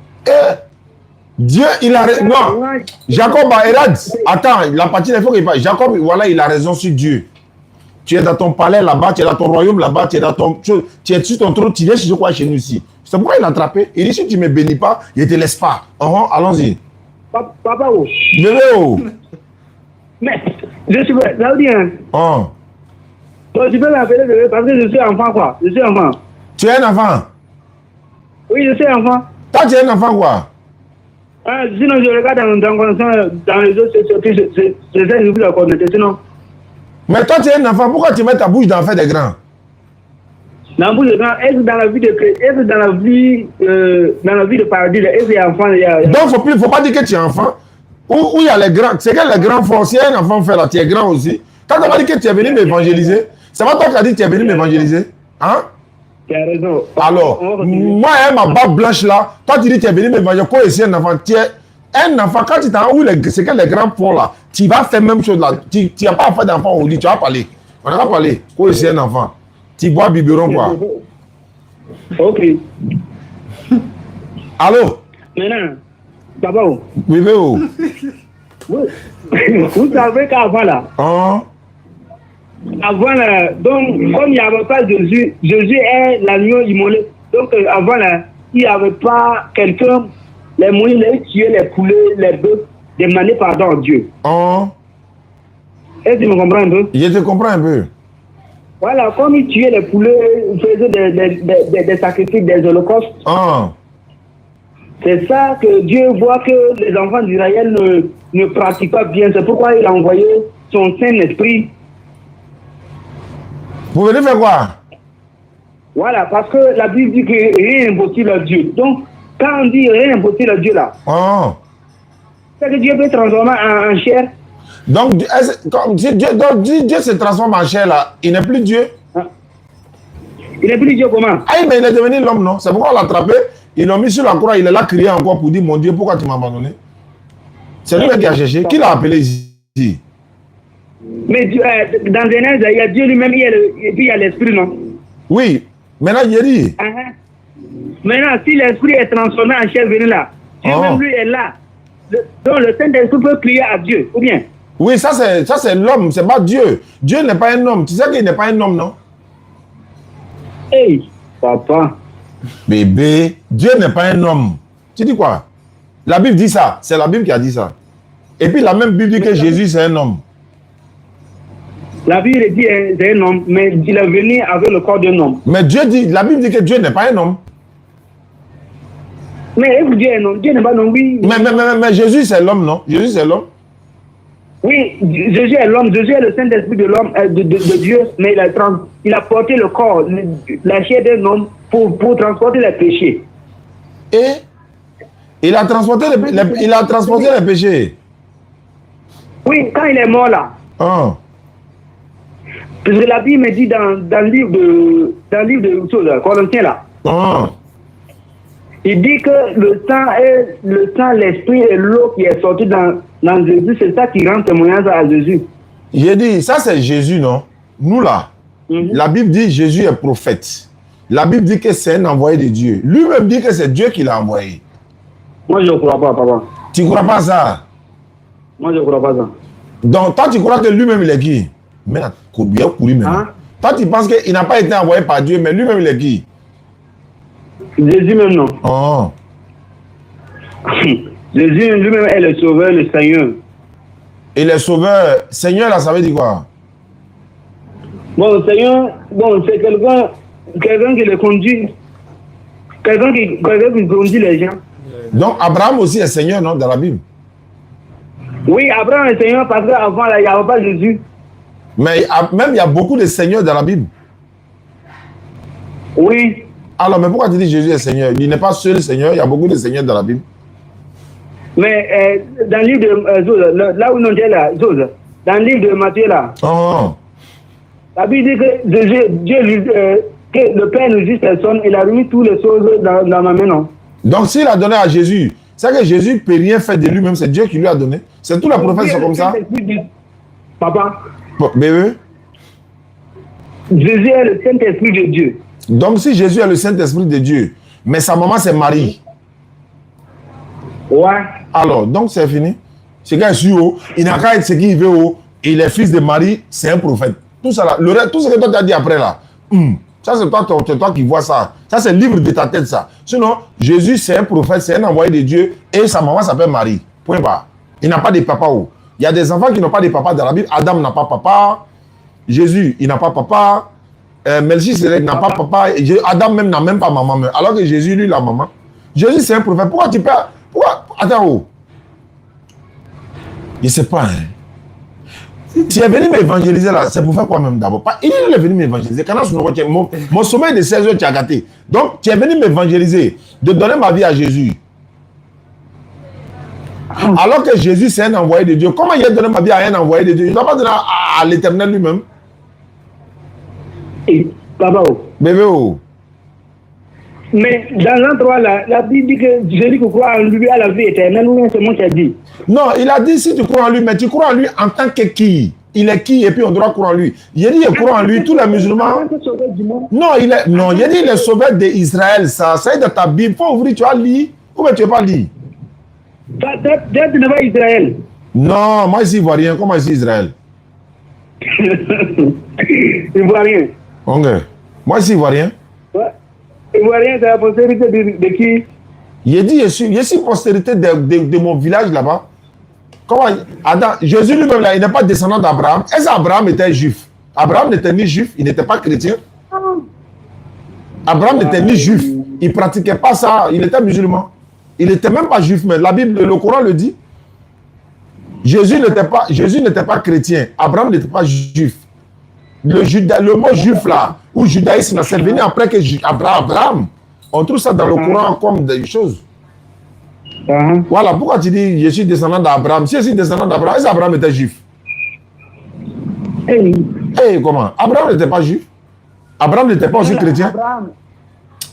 Speaker 2: Dieu, il a raison. Non, Jacob a Hérad. Attends, la partie il faut qu'il parle. Jacob, voilà, il a raison sur Dieu. Tu es dans ton palais là-bas, tu es dans ton royaume là-bas, tu es dans ton. Tu es sur ton trône, tu viens chez quoi chez nous ici. C'est pourquoi il l'a attrapé. Il dit si tu ne me bénis pas, je ne te laisse pas. Allons-y.
Speaker 3: Papa, oh.
Speaker 2: Bébé, oh.
Speaker 3: Mais, je suis Saoudien. Donc, tu peux m'appeler bébé parce que je suis enfant, quoi. Je suis enfant.
Speaker 2: Tu es un enfant?
Speaker 3: Oui, je suis enfant.
Speaker 2: Toi, tu es un enfant, quoi?
Speaker 3: Sinon, je regarde dans les autres sociétés, j'essaie de vous la connaître, sinon.
Speaker 2: Mais toi, tu es un enfant, pourquoi tu mets ta bouche dans le fait des grands?
Speaker 3: Dans la bouche des grands, est-ce dans la vie de est-ce dans la vie de paradis, est-ce qu'il y a enfant?
Speaker 2: Donc, faut pas dire que tu es enfant. Où il y a les grands, c'est que les grands font, si un enfant fait là, tu es grand aussi. Quand on m'a dit que tu es venu m'évangéliser, c'est pas toi qui as dit que tu es venu m'évangéliser? Hein?
Speaker 3: Tu as raison.
Speaker 2: Alors, moi, ma barbe blanche là, toi tu dis que tu es venu m'évangéliser, quoi ici un enfant? Tu es un enfant, quand tu t'en où c'est que les grands font là, tu vas faire même chose là. Tu n'as pas fait d'enfant au lit, tu vas parler. On va parler. Quoi ici un enfant? Tu bois biberon quoi?
Speaker 3: Ok.
Speaker 2: Allô?
Speaker 3: Maintenant, papa,
Speaker 2: Bébé, oh.
Speaker 3: Vous savez qu'avant là, avant là, donc comme il n'y avait pas Jésus, Jésus est l'agneau immolé. Donc avant là, il n'y avait pas quelqu'un, les moyens de tuer les poulets, les bœufs, demander pardon à Dieu. Est-ce que tu me comprends un peu?
Speaker 2: Je te comprends un peu.
Speaker 3: Voilà, comme il tuait les poulets, il faisait des sacrifices, des holocaustes. C'est ça que Dieu voit que les enfants d'Israël ne pratiquent pas bien. C'est pourquoi il a envoyé son Saint-Esprit.
Speaker 2: Vous venez faire quoi?
Speaker 3: Voilà, parce que la Bible dit que rien n'est impossible à Dieu. Donc, quand on dit rien n'est impossible à Dieu là, c'est que Dieu peut transformer en chair.
Speaker 2: Donc, Dieu se transforme en chair là, il n'est plus Dieu.
Speaker 3: Il n'est plus Dieu comment?
Speaker 2: Mais il est devenu l'homme, non? C'est pourquoi on l'a attrapé, ils l'ont mis sur la croix, il est là crié encore pour dire mon Dieu, pourquoi tu m'as abandonné? C'est lui qui a cherché. Qui l'a appelé ici?
Speaker 3: Mais dans Genèse, il y a Dieu lui-même et puis il y a l'esprit, non?
Speaker 2: Oui, maintenant il dit.
Speaker 3: Maintenant, si l'esprit est transformé en chair venue là, Dieu même lui est là. Donc le Saint-Esprit peut crier à Dieu, ou bien?
Speaker 2: Oui, ça c'est l'homme, c'est pas Dieu. Dieu n'est pas un homme. Tu sais qu'il n'est pas un homme, non?
Speaker 3: Hey, papa.
Speaker 2: Bébé, Dieu n'est pas un homme. Tu dis quoi? La Bible dit ça. C'est la Bible qui a dit ça. Et puis la même Bible dit que Jésus c'est un homme.
Speaker 3: La Bible dit c'est un homme, mais il est venu avec le corps d'un homme.
Speaker 2: Mais Dieu dit, la Bible dit que Dieu n'est pas un homme.
Speaker 3: Mais Dieu est un homme, Dieu n'est pas un homme, oui.
Speaker 2: Mais Jésus c'est l'homme, non? Jésus c'est l'homme.
Speaker 3: Oui, Jésus est l'homme, Jésus est le Saint-Esprit de l'homme, de Dieu, mais il a porté le corps, la chair d'un homme pour transporter les péchés.
Speaker 2: Et il a transporté les péchés.
Speaker 3: Oui, quand il est mort là. Parce que la Bible me dit dans le livre de Corinthiens là. Il dit que le sang, l'esprit et l'eau qui est sorti dans Jésus, c'est ça qui rend témoignage à Jésus.
Speaker 2: J'ai dit, ça c'est Jésus, non? Nous là, la Bible dit Jésus est prophète. La Bible dit que c'est un envoyé de Dieu. Lui-même dit que c'est Dieu qui l'a envoyé.
Speaker 3: Moi je ne crois pas, papa.
Speaker 2: Tu ne crois pas ça?
Speaker 3: Moi je ne crois pas ça.
Speaker 2: Donc toi tu crois que lui-même il est qui? Mais toi tu penses qu'il n'a pas été envoyé par Dieu, mais lui-même il est qui?
Speaker 3: Jésus même non. Jésus lui-même est le sauveur, le Seigneur.
Speaker 2: Et le sauveur, Seigneur là ça veut dire quoi?
Speaker 3: Bon, Seigneur, c'est quelqu'un qui le conduit. Quelqu'un qui conduit les gens.
Speaker 2: Donc Abraham aussi est Seigneur, non, dans la Bible?
Speaker 3: Oui, Abraham est Seigneur parce qu'avant il n'y avait pas Jésus.
Speaker 2: Mais même il y a beaucoup de seigneurs dans la Bible.
Speaker 3: Oui.
Speaker 2: Alors, mais pourquoi tu dis Jésus est Seigneur? Il n'est pas seul Seigneur, il y a beaucoup de seigneurs dans la Bible.
Speaker 3: Mais dans le livre de Zouz, là où nous sommes là, Zouz, dans le livre de Matthieu là. La Bible dit que le Père ne juge personne, il a remis toutes les choses dans ma main, non?
Speaker 2: Donc s'il a donné à Jésus, c'est que Jésus ne peut rien faire de lui-même, c'est Dieu qui lui a donné. C'est tous les prophètes sont comme ça.
Speaker 3: Papa.
Speaker 2: Bébé.
Speaker 3: Jésus est le Saint-Esprit de Dieu.
Speaker 2: Donc si Jésus est le Saint-Esprit de Dieu, mais sa maman c'est Marie.
Speaker 3: Ouais.
Speaker 2: Alors, donc c'est fini. Ce gars est sur haut, il n'a qu'à être ce qu'il veut haut, et il est fils de Marie, c'est un prophète. Tout ça là, tout ce que toi tu as dit après là, ça c'est toi qui vois ça. Ça c'est le livre de ta tête ça. Sinon, Jésus c'est un prophète, c'est un envoyé de Dieu, et sa maman s'appelle Marie. Point barre. Il n'a pas de papa haut. Il y a des enfants qui n'ont pas de papa dans la Bible. Adam n'a pas papa. Jésus, il n'a pas papa. Melchisedec n'a pas papa. Adam même n'a même pas maman. Alors que Jésus, lui, il a maman. Jésus, c'est un prophète. Pourquoi tu perds? Pourquoi? Attends, oh. Je ne sais pas. Tu es venu m'évangéliser là, c'est pour faire quoi même d'abord? Il est venu m'évangéliser. Mon sommeil de 16 heures, tu as gâté. Donc, tu es venu m'évangéliser, de donner ma vie à Jésus. Alors que Jésus, c'est un envoyé de Dieu. Comment il a donné ma vie à un envoyé de Dieu? Il ne doit pas donner à l'Éternel lui-même.
Speaker 3: Papa.
Speaker 2: Bébé. Oh.
Speaker 3: Mais dans l'endroit là, la Bible dit que Jésus qui croit en lui a la vie éternelle. Ou c'est moi qui ai dit? Non,
Speaker 2: il a dit si tu crois en lui, mais tu crois en lui en tant que qui? Il est qui et puis on doit croire en lui. Il a dit il croit en lui, tous les musulmans. Non, il a dit il est sauveur d'Israël. Ça est dans ta Bible. Il faut ouvrir, tu as lu ou bien tu n'as pas lu?
Speaker 3: Tu n'as pas Israël.
Speaker 2: Non, moi ici, ivoirien. Comment ici, Israël?
Speaker 3: Ivoirien.
Speaker 2: Ok. Moi ici, ivoirien.
Speaker 3: Ouais. Ivoirien, c'est la postérité de qui?
Speaker 2: Il dit, je suis postérité de mon village là-bas. Comment? Attends, Jésus lui-même là, il n'est pas descendant d'Abraham. Est-ce qu'Abraham était juif? Abraham n'était ni juif, il n'était pas chrétien. Abraham n'était ni juif, il ne pratiquait pas ça, il était musulman. Il n'était même pas juif, mais la Bible, le Coran le dit. Jésus n'était pas chrétien. Abraham n'était pas juif. Le mot juif là, ou judaïsme, c'est venu après que Abraham. On trouve ça dans le Coran comme des choses. Voilà, pourquoi tu dis je suis descendant d'Abraham? Si je suis descendant d'Abraham, est-ce qu'Abraham était juif? Comment? Abraham n'était pas juif. Abraham n'était pas aussi chrétien.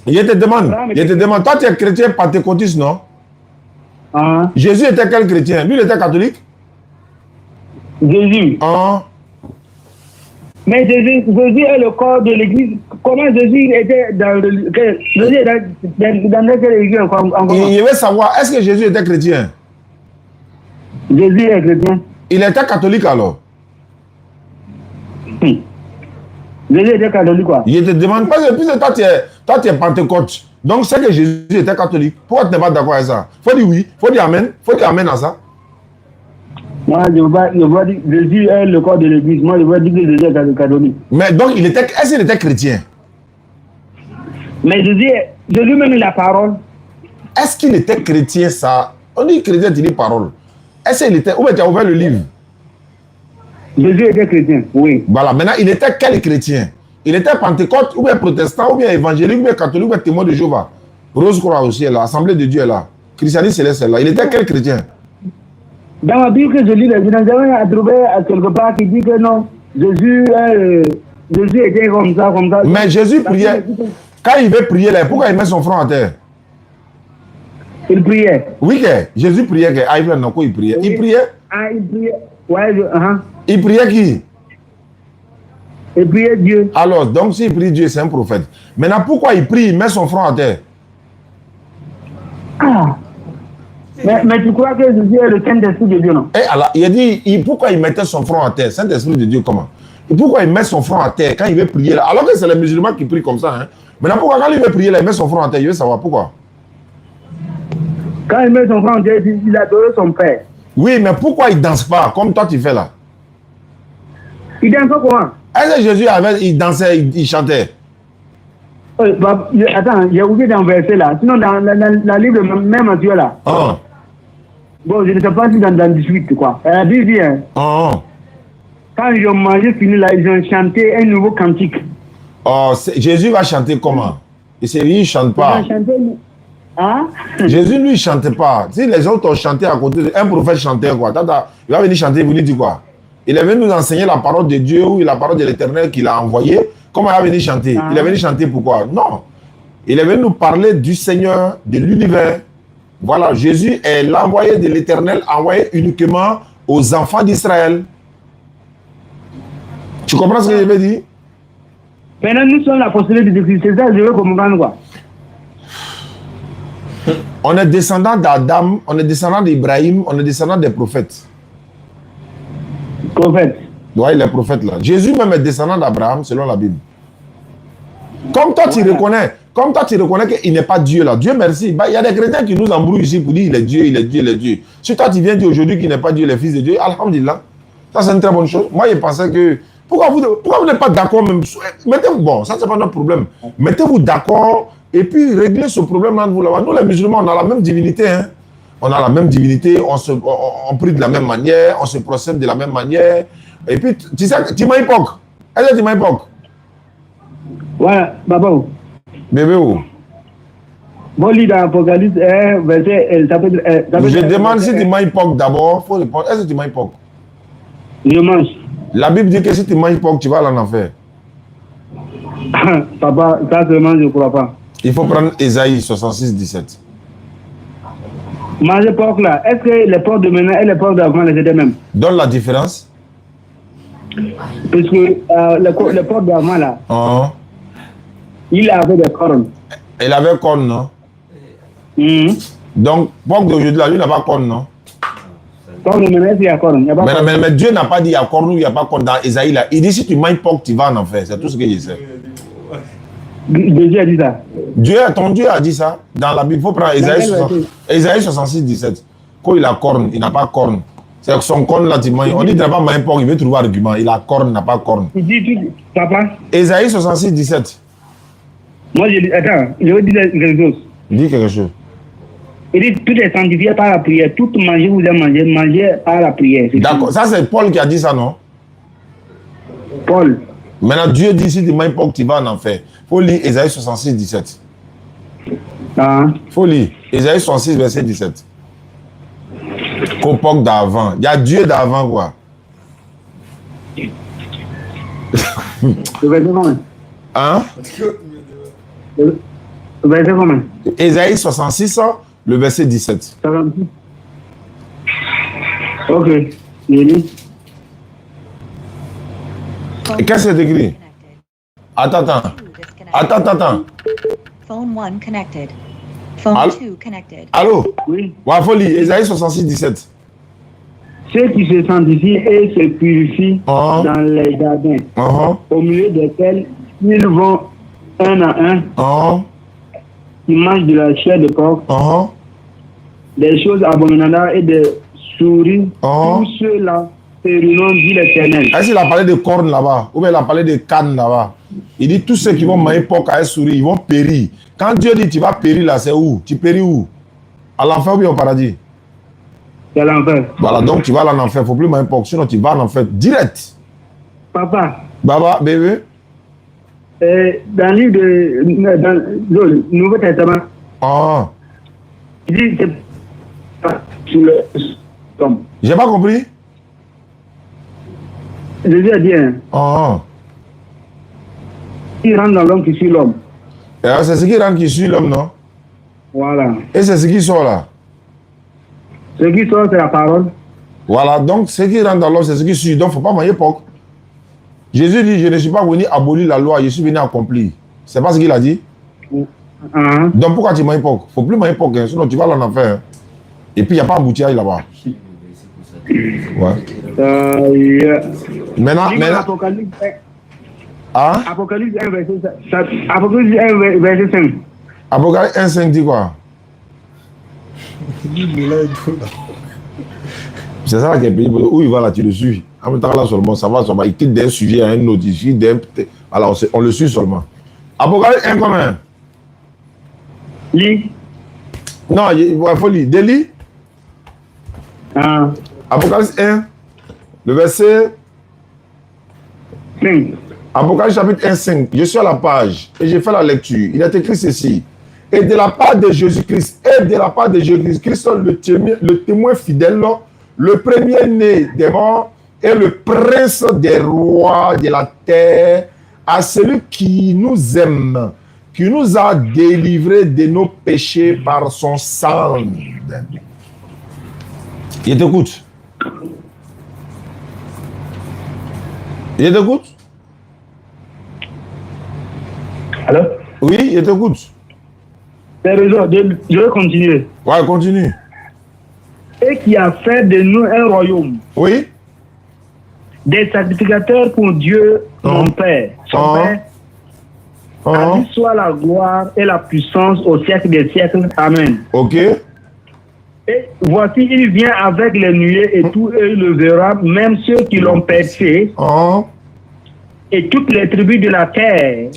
Speaker 2: Je te demande, toi tu es chrétien pentecôtiste, non? Jésus était quel chrétien? Lui, il était catholique?
Speaker 3: Jésus. Mais Jésus est le corps de l'église. Comment Jésus était dans quelle église encore?
Speaker 2: Il veut savoir, est-ce que Jésus était chrétien?
Speaker 3: Jésus est chrétien.
Speaker 2: Il était catholique alors?
Speaker 3: Jésus était catholique quoi?
Speaker 2: Je te demande, parce que puisque toi tu es pentecôte, donc c'est que Jésus était catholique. Pourquoi tu n'es pas d'accord avec ça? Faut dire oui, faut dire amen, faut dire amen à ça.
Speaker 3: Moi, je vois dire Jésus est le corps de l'église. Moi, je vois dire que Jésus est catholique.
Speaker 2: Mais donc, est-ce qu'il était chrétien?
Speaker 3: Mais Jésus même la parole.
Speaker 2: Est-ce qu'il était chrétien ça? On dit chrétien, tu dis parole. Est-ce qu'il était... Ou bien tu as ouvert le livre?
Speaker 3: Jésus était chrétien, oui.
Speaker 2: Voilà, maintenant, il était quel chrétien? Il était pentecôte, ou bien protestant, ou bien évangélique, ou bien catholique, ou bien témoin de Jéhovah. Rose-Croix aussi est là, Assemblée de Dieu est là. Christianisme céleste est là. Il était quel chrétien? Dans
Speaker 3: la Bible que je lis, je n'ai jamais trouvé quelque part qui dit que non, Jésus était comme ça.
Speaker 2: Mais Jésus priait. Quand il veut prier, là, pourquoi il met son front à terre?
Speaker 3: Il priait.
Speaker 2: Oui, Jésus priait. Il priait. Il priait.
Speaker 3: Il priait. Ouais,
Speaker 2: Il priait qui?
Speaker 3: Il priait Dieu.
Speaker 2: Alors, donc s'il prie Dieu, c'est un prophète. Maintenant, pourquoi il prie, il met son front à terre?
Speaker 3: Mais tu crois que Jésus est le Saint-Esprit de Dieu, non?
Speaker 2: Alors, il a dit, pourquoi il mettait son front à terre? Saint-Esprit de Dieu, comment? Et pourquoi il met son front à terre quand il veut prier là? Alors que c'est les musulmans qui prient comme ça. Hein? Maintenant, pourquoi quand il veut prier là, il met son front à terre? Il veut savoir pourquoi.
Speaker 3: Quand il met son front à terre, il adore son père.
Speaker 2: Oui, mais pourquoi il ne danse pas comme toi tu fais là?
Speaker 3: Il danse comment?
Speaker 2: Est-ce que Jésus il dansait, il chantait?
Speaker 3: Attends, j'ai oublié d'un verset là. Sinon, dans le livre même Matthieu là. Bon, je ne sais pas si dans 18 quoi. La Bible dit, quand ils ont mangé fini là, ils ont chanté un nouveau cantique.
Speaker 2: Jésus va chanter comment? Il ne chante pas. Jésus, lui, il ne chantait pas. Si les autres ont chanté à côté, un prophète chantait quoi? Il va venir chanter, vous lui dites quoi? Il est venu nous enseigner la parole de Dieu ou la parole de l'Éternel qu'il a envoyé. Comment il est venu chanter? Il est venu chanter pourquoi? Non. Il est venu nous parler du Seigneur, de l'univers. Voilà, Jésus est l'envoyé de l'Éternel, envoyé uniquement aux enfants d'Israël. Tu comprends ce que je veux dire?
Speaker 3: Maintenant, nous sommes l'apostolé de Jésus. C'est ça, je veux comprendre quoi.
Speaker 2: On est descendant d'Adam, on est descendant d'Ibrahim, on est descendant des prophètes.
Speaker 3: Prophète.
Speaker 2: Oui, les prophètes là. Jésus même est descendant d'Abraham selon la Bible. Comme toi, tu reconnais qu'il n'est pas Dieu là. Dieu merci. Bah, il y a des chrétiens qui nous embrouillent ici pour dire il est Dieu, il est Dieu, il est Dieu. Si toi tu viens dire aujourd'hui qu'il n'est pas Dieu, il est fils de Dieu, alhamdulillah. Ça c'est une très bonne chose. Moi je pensais que pourquoi vous n'êtes pas d'accord même. Mettez-vous, bon, ça c'est pas notre problème. Mettez-vous d'accord et puis réglez ce problème entre vous là-bas. Nous les musulmans, on a la même divinité. Hein. On a la même divinité, on prie de la même manière, on se procède de la même manière. Et puis, tu sais, tu m'as époque. Est-ce que tu m'as époque?
Speaker 3: Voilà, papa.
Speaker 2: Bébé où?
Speaker 3: Bon, lit dans l'Apocalypse, verset.
Speaker 2: Je demande si tu m'as époque d'abord. Faut répondre. Est-ce que tu m'as époque?
Speaker 3: Je mange.
Speaker 2: La Bible dit que si tu m'as époque, tu vas aller en enfer.
Speaker 3: Papa, ça seulement, je ne crois pas.
Speaker 2: Il faut prendre Ésaïe 66, 17.
Speaker 3: Mais l'époque là, est-ce que l'époque de maintenant et l'époque d'avant étaient les mêmes?
Speaker 2: Donne la différence.
Speaker 3: Parce que l'époque d'avant là, il avait des cornes.
Speaker 2: Il avait cornes, non? Donc, l'époque d'aujourd'hui là, lui n'a pas cornes, non?
Speaker 3: Comme de maintenant, il y a cornes.
Speaker 2: Mais Dieu n'a pas dit il y a cornes ou il n'y a pas cornes dans Ésaïe là. Il dit si tu m'as époque, tu vas en enfer. C'est tout ce que je sais.
Speaker 3: Dieu a dit ça.
Speaker 2: Ton Dieu a dit ça dans la Bible. Il faut prendre Ésaïe 66, 17. Quand il a corne, il n'a pas corne. C'est que son corne là, on dit qu'il n'a pas main porc, il veut trouver un argument. Il a corne, il n'a pas corne.
Speaker 3: Il dit, papa.
Speaker 2: Ésaïe 66, 17.
Speaker 3: Moi, je dis, attends, je veux dire quelque chose.
Speaker 2: Dis quelque chose.
Speaker 3: Il dit, tout est sanctifié par la prière. Tout manger, vous avez mangé par la prière.
Speaker 2: D'accord. Ça, c'est Paul qui a dit ça, non?
Speaker 3: Paul.
Speaker 2: Maintenant, Dieu dit si tu m'as époque, tu vas en enfer. Il faut lire Ésaïe 66, 17. Il faut lire Ésaïe 66, verset 17. Qu'époque d'avant. Il y a Dieu d'avant, quoi.
Speaker 3: Le verset combien?
Speaker 2: Hein?
Speaker 3: Le verset combien?
Speaker 2: Ésaïe 66, le verset 17.
Speaker 3: 66. Ok. Je lis.
Speaker 2: Qu'est-ce que c'est écrit? Attends.
Speaker 5: Phone 1 connected. Phone 2 connected.
Speaker 2: Allô?
Speaker 3: Oui.
Speaker 2: Ouais, faut lire Ésaïe 66, 17.
Speaker 3: Ceux qui se sanctifient et se purifient dans les jardins, au milieu desquels ils vont un à un, ils mangent de la chair de porc, des choses abominables et des souris, tous ceux-là périront, dit l'Éternel.
Speaker 2: Est-ce qu'il a parlé de cornes là-bas? Ou bien il a parlé de cannes là-bas? Il dit tous ceux qui vont manger porc à souris, ils vont périr. Quand Dieu dit tu vas périr là, c'est où? Tu péris où? À l'enfer ou bien au paradis?
Speaker 3: C'est à l'enfer.
Speaker 2: Voilà, donc tu vas aller en enfer. Il ne faut plus manger porc, sinon tu vas en enfer direct.
Speaker 3: Papa.
Speaker 2: Baba, bébé.
Speaker 3: Dans le livre de Nouveau Testament, il dit que c'est sur l'homme.
Speaker 2: J'ai pas compris.
Speaker 3: Jésus a dit, il rentre dans l'homme qui suit l'homme.
Speaker 2: C'est ce qui rentre qui suit l'homme, non?
Speaker 3: Voilà.
Speaker 2: Et c'est ce qui sort là?
Speaker 3: Ce qui sort, c'est la parole.
Speaker 2: Voilà, donc ce qui rentre dans l'homme, c'est ce qui suit. Donc il ne faut pas manger porc. Jésus dit, je ne suis pas venu abolir la loi, je suis venu accomplir. C'est pas ce qu'il a dit? Donc pourquoi tu manges porc? Il ne faut plus manger porc, hein, sinon tu vas en enfer. Hein. Et puis il n'y a pas embouteillage là-bas. Ouais. Maintenant.
Speaker 3: Apocalypse 1, verset 5. Apocalypse 1, verset 5.
Speaker 2: Apocalypse 1, 5 dit quoi? C'est ça qui est payé. Où il va là, tu le suis. En même temps, là seulement, ça va seulement. Il quitte d'un sujet à un autre. Alors, on le suit seulement. Apocalypse 1 combien?
Speaker 3: Lis.
Speaker 2: Non, il faut lire. Délit. Apocalypse 1, le verset
Speaker 3: 5.
Speaker 2: Apocalypse chapitre 1, 5. Je suis à la page et j'ai fait la lecture. Il est écrit ceci. Et de la part de Jésus-Christ, le témoin fidèle, le premier-né des morts, et le prince des rois de la terre, à celui qui nous aime, qui nous a délivrés de nos péchés par son sang. Il t'écoute. Il t'écoute?
Speaker 3: Alors?
Speaker 2: Oui, il t'écoute.
Speaker 3: C'est raison, je vais continuer.
Speaker 2: Ouais, continue.
Speaker 3: Et qui a fait de nous un royaume,
Speaker 2: Oui.
Speaker 3: des sacrificateurs pour Dieu, mon Père. Son Père, à lui soit la gloire et la puissance au siècle des siècles. Amen.
Speaker 2: Ok.
Speaker 3: Et voici, il vient avec les nuées et tout œil le verra, même ceux qui l'ont percé, et toutes les tribus de la terre.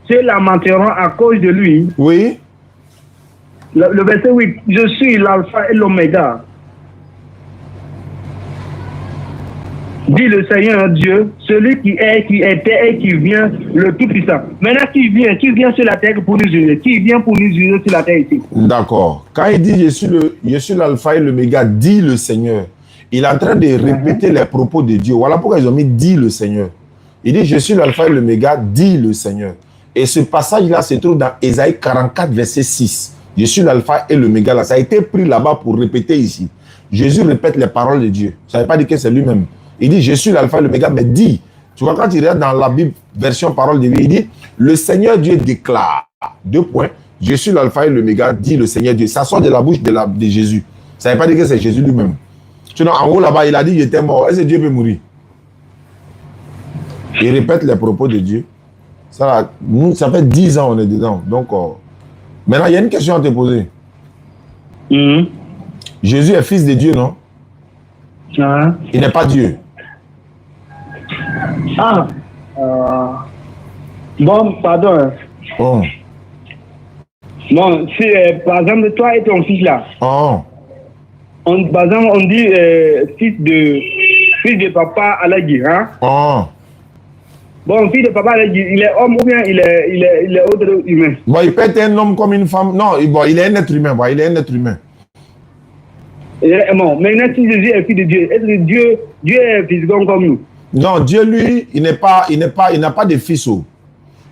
Speaker 3: Ceux lamenteront à cause de lui.
Speaker 2: Oui.
Speaker 3: Le verset 8. Je suis l'alpha et l'oméga, dit le Seigneur Dieu, celui qui est, qui était et qui vient, le Tout-Puissant. Maintenant, qui vient sur la terre pour nous juger? Qui vient pour nous juger sur la terre ici?
Speaker 2: D'accord. Quand il dit je suis l'alpha et l'oméga, dit le Seigneur, il est en train de répéter les propos de Dieu. Voilà pourquoi ils ont mis dit le Seigneur. Il dit je suis l'alpha et l'oméga, dit le Seigneur. Et ce passage-là se trouve dans Ésaïe 44, verset 6. Je suis l'alpha et l'oméga. Là, ça a été pris là-bas pour répéter ici. Jésus répète les paroles de Dieu. Ça ne veut pas dire que c'est lui-même. Il dit, je suis l'alpha et l'oméga, mais dit. Tu vois, quand il regarde dans la Bible, version parole de Dieu, il dit, le Seigneur Dieu déclare, 2 points, je suis l'alpha et l'oméga, dit le Seigneur Dieu. Ça sort de la bouche de Jésus. Ça ne veut pas dire que c'est Jésus lui-même. Sinon, en haut là-bas, il a dit, j'étais mort. Est-ce que Dieu peut mourir? Il répète les propos de Dieu. Ça fait 10 ans on est dedans. Donc, maintenant, il y a une question à te poser. Jésus est fils de Dieu, non? Il n'est pas Dieu.
Speaker 3: Bon, pardon.
Speaker 2: Bon,
Speaker 3: si par exemple, toi et ton fils là, par exemple, on dit fils de papa Aladji, hein? Bon, fils de papa Aladji, il est homme ou bien il est autre humain?
Speaker 2: Bon, il peut être un homme comme une femme. Non, bon, il est un être humain. Bon, il est un être humain.
Speaker 3: Bon, maintenant, si Jésus est fils de Dieu, est-ce que Dieu est physiquement comme nous?
Speaker 2: Non, Dieu, lui, il n'a pas de fils.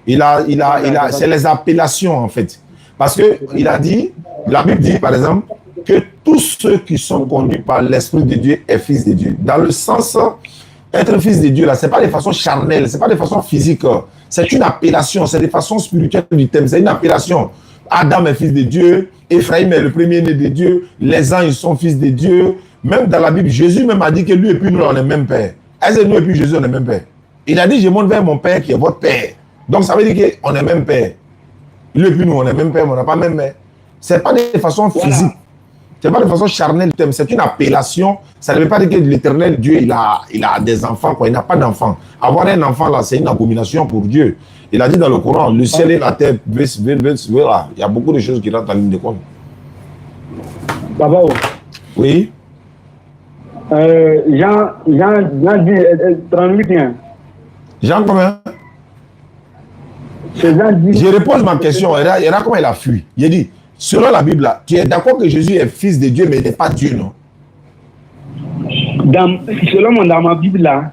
Speaker 2: C'est les appellations, en fait. Parce que il a dit, la Bible dit, par exemple, que tous ceux qui sont conduits par l'Esprit de Dieu est fils de Dieu. Dans le sens, être fils de Dieu, là, c'est pas de façon charnelle, c'est pas de façon physique. C'est une appellation, c'est de façon spirituelle du thème. C'est une appellation. Adam est fils de Dieu, Ephraïm est le premier-né de Dieu, les anges sont fils de Dieu. Même dans la Bible, Jésus même a dit que lui et puis nous, on est même père. Est-ce que nous et puis Jésus, on est même père? Il a dit, je monte vers mon père qui est votre père. Donc ça veut dire qu'on est même père. Lui et puis nous, on est même père, mais on n'a pas même mère. Ce n'est pas de façon physique. Ce n'est pas de façon charnelle, c'est une appellation. Ça ne veut pas dire que l'éternel Dieu, il a des enfants, quoi. Il n'a pas d'enfants. Avoir un enfant, là, c'est une abomination pour Dieu. Il a dit dans le Coran, le ciel et la terre, voilà. Il y a beaucoup de choses qui rentrent en ligne de compte.
Speaker 3: Papa,
Speaker 2: oui.
Speaker 3: Jean 10, 38.
Speaker 2: Jean combien? Je repose ma question. Regarde comment il a fui. Il a dit, selon la Bible, là, tu es d'accord que Jésus est fils de Dieu, mais il n'est pas Dieu, non?
Speaker 3: Dans ma Bible, là,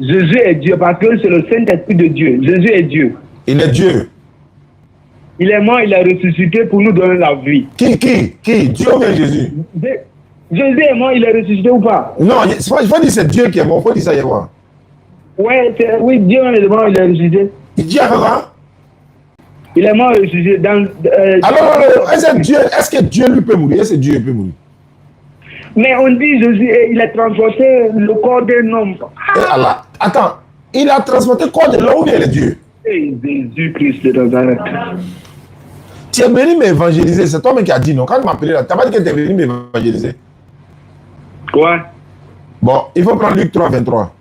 Speaker 3: Jésus est Dieu parce que c'est le Saint-Esprit de Dieu. Jésus est Dieu. Il est Dieu. Il est mort, il est ressuscité pour nous donner la vie.
Speaker 2: Qui? Dieu ou bien Jésus?
Speaker 3: Jésus est mort, il est ressuscité ou pas?
Speaker 2: Non, il faut dire que c'est Dieu qui est mort. Il faut dire ça, il y a quoi?
Speaker 3: Oui, Dieu est mort, il est ressuscité.
Speaker 2: Dieu a quoi?
Speaker 3: Il est mort et ressuscité.
Speaker 2: Alors, est-ce que Dieu lui peut mourir? Est-ce que Dieu peut mourir?
Speaker 3: Mais on dit Jésus, il a transporté le corps d'un homme.
Speaker 2: Allah. Attends, il a transporté le corps de l'homme ou bien le Dieu?
Speaker 3: Jésus-Christ de Nazareth.
Speaker 2: Tu es venu m'évangéliser, c'est toi-même qui as dit non. Quand tu m'as appelé là, tu n'as pas dit que tu es venu m'évangéliser.
Speaker 3: Quoi?
Speaker 2: Bon, il faut prendre Luc 3, 23.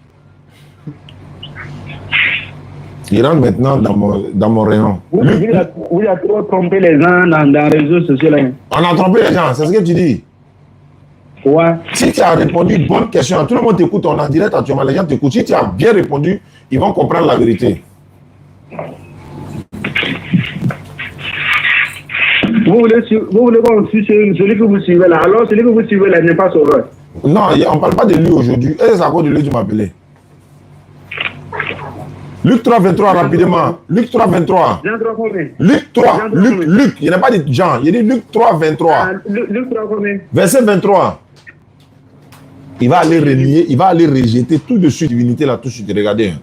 Speaker 2: Il rentre maintenant dans mon rayon.
Speaker 3: Vous avez trop trompé les gens dans les réseaux sociaux. Là.
Speaker 2: On a trompé les gens, c'est ce que tu dis.
Speaker 3: Ouais.
Speaker 2: Si tu as répondu une bonne question, tout le monde t'écoute, on est en direct actuellement, les gens t'écoutent. Si tu as bien répondu, ils vont comprendre la vérité. Vous voulez qu'on suive celui que vous suivez là. Alors celui que vous suivez là n'est pas sauveur. Non, on ne parle pas de lui aujourd'hui. Et c'est à cause de lui que tu m'appelais. Luc 3, 23, rapidement. Luc 3, 23.
Speaker 3: Jean 3 combien?
Speaker 2: Luc 3, Luc. Il n'y a pas dit Jean. Il dit Luc 3, 23.
Speaker 3: Luc 3 combien?
Speaker 2: Verset 23. Il va aller renier, il va aller rejeter tout de suite divinité là, tout de suite. Regardez.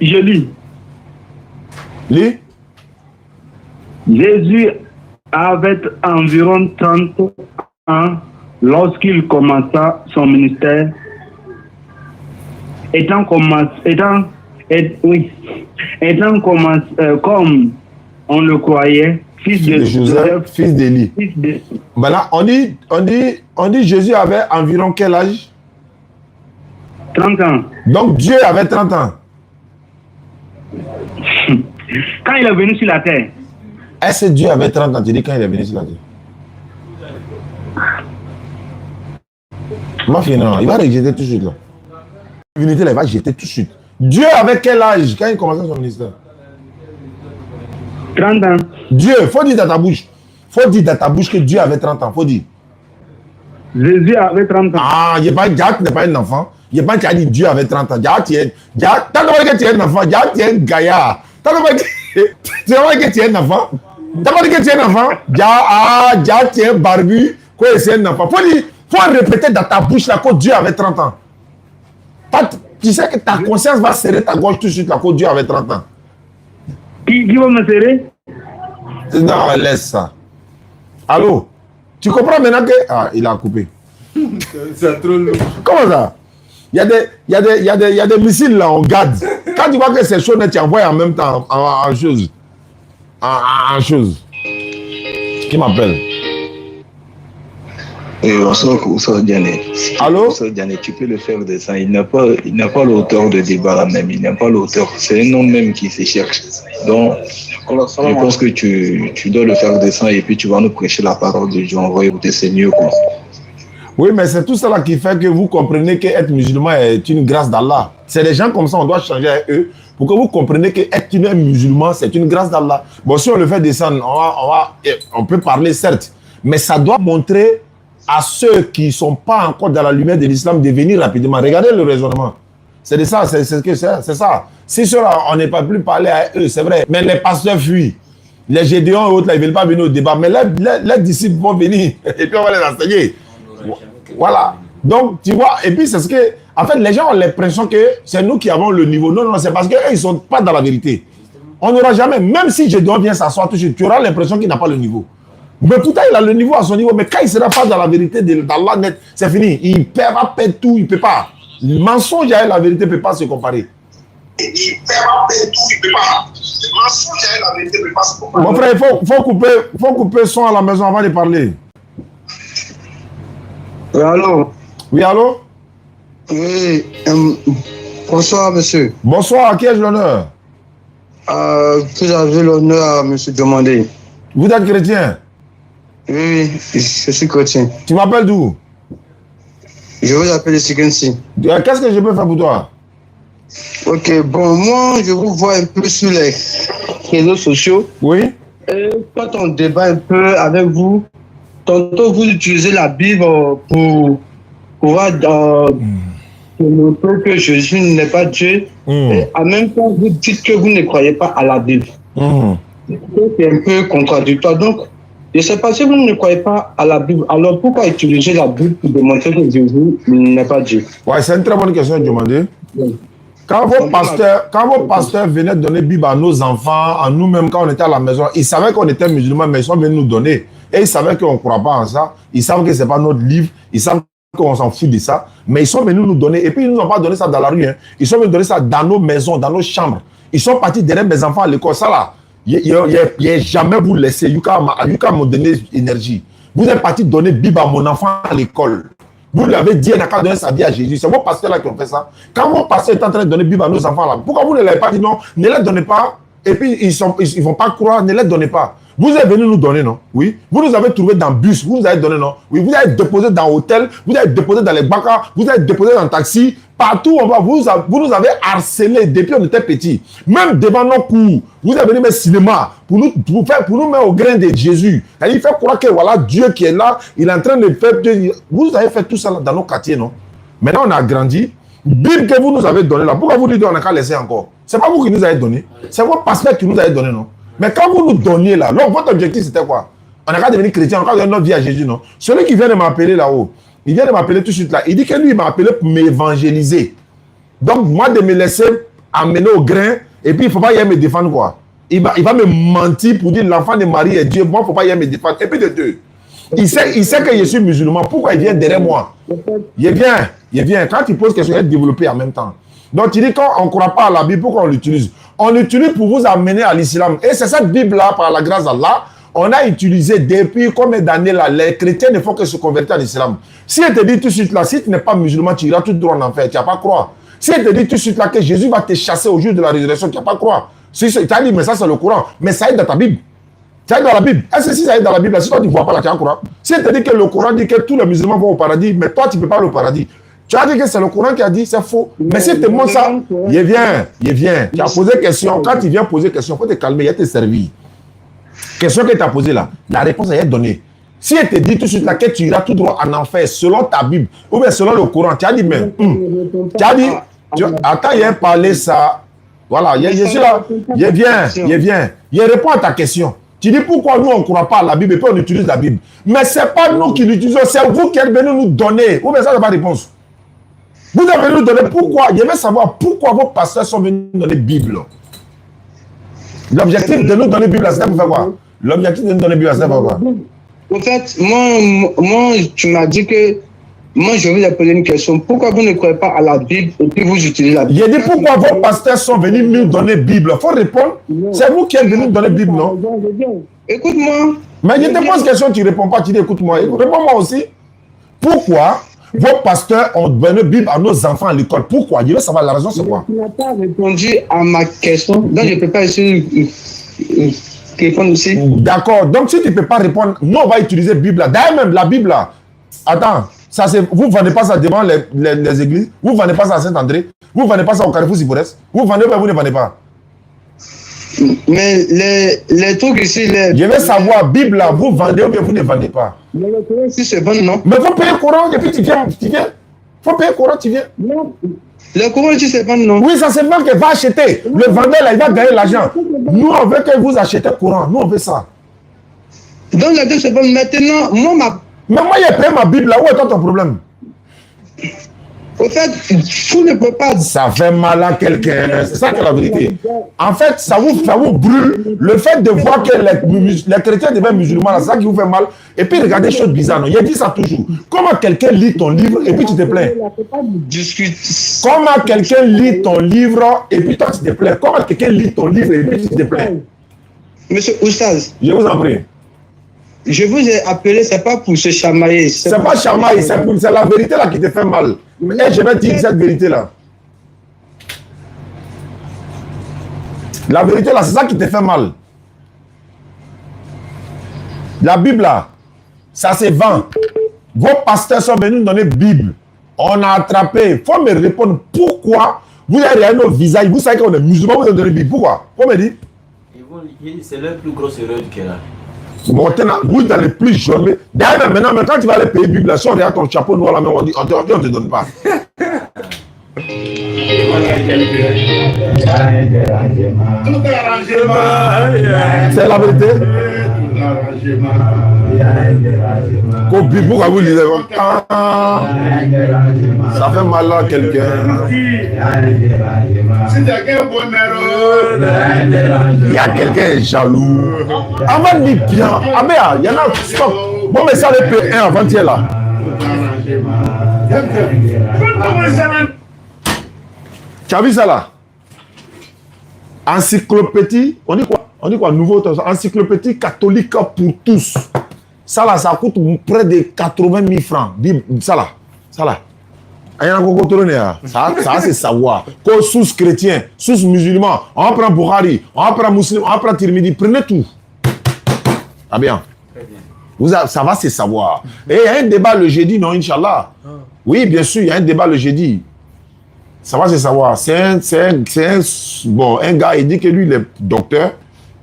Speaker 3: Je lis.
Speaker 2: Lis.
Speaker 3: Jésus avait environ 30 ans lorsqu'il commença son ministère. Comme on le croyait, fils de Joseph,
Speaker 2: fils d'Élie. Voilà, on dit Jésus avait environ quel âge?
Speaker 3: 30 ans.
Speaker 2: Donc Dieu avait 30 ans.
Speaker 3: Quand il est venu sur la terre.
Speaker 2: Est-ce que Dieu avait 30 ans? Tu dis quand il est venu sur la terre. Ma fille, non, il va rejeter tout de suite là. La divinité là, il va jeter tout de suite. Dieu avait quel âge quand il commençait son ministère?
Speaker 3: 30 ans.
Speaker 2: Dieu, il faut dire dans ta bouche. Il faut dire dans ta bouche que Dieu avait 30 ans. Il faut dire.
Speaker 3: Jésus avait 30 ans.
Speaker 2: Ah, Jacques n'est pas un enfant. Il n'y a pas qui a dit Dieu avait 30 ans. Jacques, t'as compris que tu es un enfant. Jacques, tu es un gaillard. T'as compris que tu es un enfant. T'as compris que tu es un enfant. Jacques, tu es un barbu. Quoi, c'est un enfant. Faut répéter dans ta bouche là que Dieu avait 30 ans. Tu sais que ta conscience va serrer ta gorge tout de suite là que Dieu avait 30 ans.
Speaker 3: Qui va me serrer?
Speaker 2: Non, laisse ça. Allô? Tu comprends maintenant que... Ah, il a coupé.
Speaker 6: C'est trop lourd.
Speaker 2: Comment ça? Il y a des missiles là, on garde. Quand tu vois que c'est chaud, tu envoies en même temps en chose. En chose. Qui m'appelle?
Speaker 7: Bonsoir Diané.
Speaker 2: Allô?
Speaker 7: Bonsoir Diané, tu peux le faire descendre. Il n'a pas l'auteur de débat là même. Il n'a pas l'auteur. C'est un nom même qui se cherche. Donc, je pense que tu dois le faire descendre et puis tu vas nous prêcher la parole de Dieu. On va écouter, c'est mieux quoi.
Speaker 2: Oui, mais c'est tout cela qui fait que vous comprenez qu'être musulman est une grâce d'Allah. C'est des gens comme ça, on doit changer avec eux pour que vous compreniez qu'être musulman, c'est une grâce d'Allah. Bon, si on le fait descendre, on peut parler certes, mais ça doit montrer à ceux qui ne sont pas encore dans la lumière de l'islam de venir rapidement. Regardez le raisonnement. C'est ça, c'est ça. Si ceux-là, on n'est pas plus parler à eux, c'est vrai. Mais les pasteurs fuient. Les Gédéons et autres, là, ils ne veulent pas venir au débat. Mais les disciples vont venir et puis on va les enseigner. Voilà. Donc, tu vois, et puis c'est ce que... En fait, les gens ont l'impression que c'est nous qui avons le niveau. Non, c'est parce qu'eux, ils ne sont pas dans la vérité. On n'aura jamais, même si Gédéon vient s'asseoir tout de suite, tu auras l'impression qu'il n'a pas le niveau. Mais pourtant, il a le niveau à son niveau. Mais quand il ne sera pas dans la vérité d'Allah net, c'est fini. Il va perdre tout, il ne peut pas. Le mensonge et la vérité ne peuvent pas se comparer.
Speaker 8: Il va perdre tout, il ne peut pas. Le mensonge et la vérité ne peuvent pas se comparer.
Speaker 2: Mon frère, il faut couper le son à la maison avant de parler.
Speaker 9: Oui, allô?
Speaker 2: Oui, allô?
Speaker 9: Oui, bonsoir, monsieur.
Speaker 2: Bonsoir, à qui ai-je l'honneur?
Speaker 9: Vous avez l'honneur à monsieur Diomandé.
Speaker 2: Vous êtes chrétien?
Speaker 9: Oui, je suis chrétien.
Speaker 2: Tu m'appelles d'où?
Speaker 9: Je vous appelle de Sigensi.
Speaker 2: Qu'est-ce que je peux faire pour toi?
Speaker 9: Ok, bon, moi, je vous vois un peu sur les réseaux sociaux.
Speaker 2: Oui.
Speaker 9: Et quand on débat un peu avec vous, tantôt vous utilisez la Bible pour montrer que Jésus n'est pas Dieu. Et en même temps, vous dites que vous ne croyez pas à la Bible. C'est un peu contradictoire. Donc, je ne sais pas si vous ne croyez pas à la Bible. Alors, pourquoi utiliser la Bible pour démontrer que Jésus n'est pas Dieu?
Speaker 2: Ouais, c'est une très bonne question, Diomandé. Quand vos pasteurs venaient donner Bible à nos enfants, à nous-mêmes, quand on était à la maison, ils savaient qu'on était musulmans, mais ils sont venus nous donner. Et ils savaient qu'on ne croit pas en ça. Ils savent que ce n'est pas notre livre. Ils savent qu'on s'en fout de ça. Mais ils sont venus nous donner. Et puis, ils ne nous ont pas donné ça dans la rue. Hein. Ils sont venus donner ça dans nos maisons, dans nos chambres. Ils sont partis derrière mes enfants à l'école. Ça, là, il n'y a jamais vous laisser. You can me donner énergie. Vous êtes parti donner Bible à mon enfant à l'école. Vous lui avez dit, il n'a qu'à donner sa vie à Jésus. C'est vos pasteurs là qui ont fait ça. Quand vos pasteurs est en train de donner Bible à nos enfants là, pourquoi vous ne l'avez pas dit non? Ne les donnez pas. Et puis, ils ne vont pas croire, ne les donnez pas. Vous êtes venu nous donner, non? Oui. Vous nous avez trouvé dans le bus, vous nous avez donné, non? Oui. Vous avez déposé dans l'hôtel, vous avez déposé dans les bacs, vous avez déposé dans le taxi. Partout où on va, vous nous avez harcelé depuis qu'on était petits. Même devant nos cours, vous avez venu au cinéma pour nous mettre au grain de Jésus. Et il fait croire que voilà, Dieu qui est là, il est en train de faire. Vous avez fait tout ça dans nos quartiers, non? Maintenant, on a grandi. Bible que vous nous avez donné là, pourquoi vous dites qu'on n'a qu'à laisser encore? C'est pas vous qui nous avez donné, c'est votre pasteur qui nous avez donné, non? Mais quand vous nous donniez là, donc votre objectif c'était quoi? On n'a qu'à devenir chrétien, on n'a qu'à donner notre vie à Jésus, non? Celui qui vient de m'appeler là-haut, il vient de m'appeler tout de suite là, il dit que lui il m'a appelé pour m'évangéliser. Donc moi de me laisser amener au grain, et puis il ne faut pas y aller me défendre quoi. Il va me mentir pour dire l'enfant de Marie est Dieu, moi il ne faut pas y aller me défendre. Et puis de deux, il sait que je suis musulman, pourquoi il vient derrière moi? Il vient. Quand il pose question, il est développé en même temps. Donc il dit quand on ne croit pas à la Bible, pourquoi on l'utilise? On l'utilise pour vous amener à l'islam. Et c'est cette Bible-là, par la grâce d'Allah, on a utilisé depuis combien d'années là, les chrétiens ne font que se convertir à l'islam. Si elle te dit tout de suite là, si tu n'es pas musulman, tu iras tout droit en enfer, tu n'as pas croire. Si elle te dit tout de suite là que Jésus va te chasser au jour de la résurrection, tu n'as pas croire. Si tu as dit, mais ça c'est le Coran, mais ça est dans ta Bible. Ça est dans la Bible. Est-ce que si ça est dans la Bible, si toi tu ne vois pas là, tu as croire. Si elle te dit que le Coran dit que tous les musulmans vont au paradis, mais toi tu ne peux pas aller au paradis. Tu as dit que c'est le Coran qui a dit, c'est faux. Mais si tu te montres ça, il vient. Tu as posé question. Quand tu viens poser question, il faut te calmer, il te servir. Question que tu as posée là, la réponse elle est donnée. Si elle te dit tout de suite là que tu iras tout droit en enfer selon ta Bible, ou bien selon le Coran, tu as dit, mais tu as dit, attends, il a parlé ça. Voilà, je suis là, il vient. Il répond à ta question. Tu dis pourquoi nous on ne croit pas à la Bible et puis on utilise la Bible. Mais ce n'est pas nous qui l'utilisons, c'est vous qui êtes venus nous donner. Ou bien ça, c'est pas réponse. Vous avez venu nous donner pourquoi. Je veux savoir pourquoi vos pasteurs sont venus nous donner la Bible. L'objectif de nous donner la Bible, c'est pour faire quoi? L'objectif de nous donner la Bible, c'est pour faire quoi?
Speaker 9: En fait, moi, tu m'as dit que moi, je vais poser une question. Pourquoi vous ne croyez pas à la Bible et puis vous utilisez la Bible?
Speaker 2: J'ai dit pourquoi vos pasteurs sont venus nous donner la Bible. Il faut répondre. C'est vous qui êtes venus nous donner la Bible, non?
Speaker 9: Écoute-moi.
Speaker 2: Mais je te pose une question, tu ne réponds pas, tu dis écoute-moi. Réponds-moi aussi. Pourquoi vos pasteurs ont donné la Bible à nos enfants à l'école? Pourquoi? Je veux savoir la raison, c'est quoi?
Speaker 9: Tu n'as pas répondu à ma question. Donc, je ne peux pas essayer de répondre aussi.
Speaker 2: D'accord. Donc, si tu ne peux pas répondre, nous, on va utiliser la Bible là. D'ailleurs, même la Bible là. Attends. Ça, vous ne vendez pas ça devant les églises. Vous ne vendez pas ça à Saint-André. Vous ne vendez pas ça au Carrefour Sibourès. Vous vendez ou vous ne vendez pas?
Speaker 9: Mais les trucs ici...
Speaker 2: Je veux savoir, Bible là, vous vendez ou bien vous ne vendez pas?
Speaker 9: Mais le courant ici, c'est bon, non?
Speaker 2: Mais il faut payer le courant et puis tu viens. Il faut payer le courant, tu viens.
Speaker 9: Non. Le courant ici, c'est bon, non?
Speaker 2: Oui, ça c'est bon qu'il va acheter. Le vendeur là, il va gagner l'argent. Nous, on veut que vous achetez le courant. Nous, on veut ça.
Speaker 9: Donc, les deux, c'est bon. Maintenant, moi,
Speaker 2: mais moi, j'ai payé ma Bible là. Où est ton problème?
Speaker 9: Au fait, vous ne pouvez pas...
Speaker 2: Ça fait mal à quelqu'un. C'est ça que la vérité. En fait, ça vous brûle. Le fait de voir que les chrétiens deviennent musulmans, c'est ça qui vous fait mal. Et puis, regardez des choses bizarres. Il a dit ça toujours. Comment quelqu'un lit ton livre et puis tu te plains? Comment quelqu'un lit ton livre et puis toi tu te plains? Comment quelqu'un lit ton livre et puis tu te plains?
Speaker 9: Monsieur Oustaz.
Speaker 2: Je vous en prie.
Speaker 9: Je vous ai appelé, c'est pas pour se chamailler.
Speaker 2: C'est pas chamailler, c'est la vérité là qui te fait mal. Et je vais dire cette vérité là. La vérité là, c'est ça qui te fait mal. La Bible là, ça se vend. Vos pasteurs sont venus nous donner la Bible. On a attrapé. Il faut me répondre pourquoi vous avez regardé nos visages. Vous savez qu'on est musulmans, vous avez donné la Bible. Pourquoi? Faut me dire.
Speaker 10: C'est leur plus grosse erreur du Kéra.
Speaker 2: Vous dans les plus jeunes. D'ailleurs, maintenant, quand tu vas aller payer la Bible, si on regarde ton chapeau noir là, on dit, on te donne pas. C'est la vérité. Pourquoi vous lisez ça fait mal à quelqu'un. Il y a quelqu'un jaloux. Avant de bien. Ah mais il y en a stop. Bon mais ça les paye un avant-hier là. Tu as vu ça là? Encyclopédie, on dit quoi? On dit quoi? Nouveau encyclopédie catholique pour tous. Ça là, ça coûte près de 80 000 francs. Ça là. Ça c'est savoir. Comme sous chrétien, sous musulman, on prend Bukhari, on prend musulman, on prend Tirmidhi, prenez tout. Ah bien. Ça va se savoir. Et il y a un débat le jeudi, non, Inch'Allah. Oui, bien sûr, il y a un débat le jeudi. Ça va se savoir. Bon, un gars, il dit que lui, il est docteur.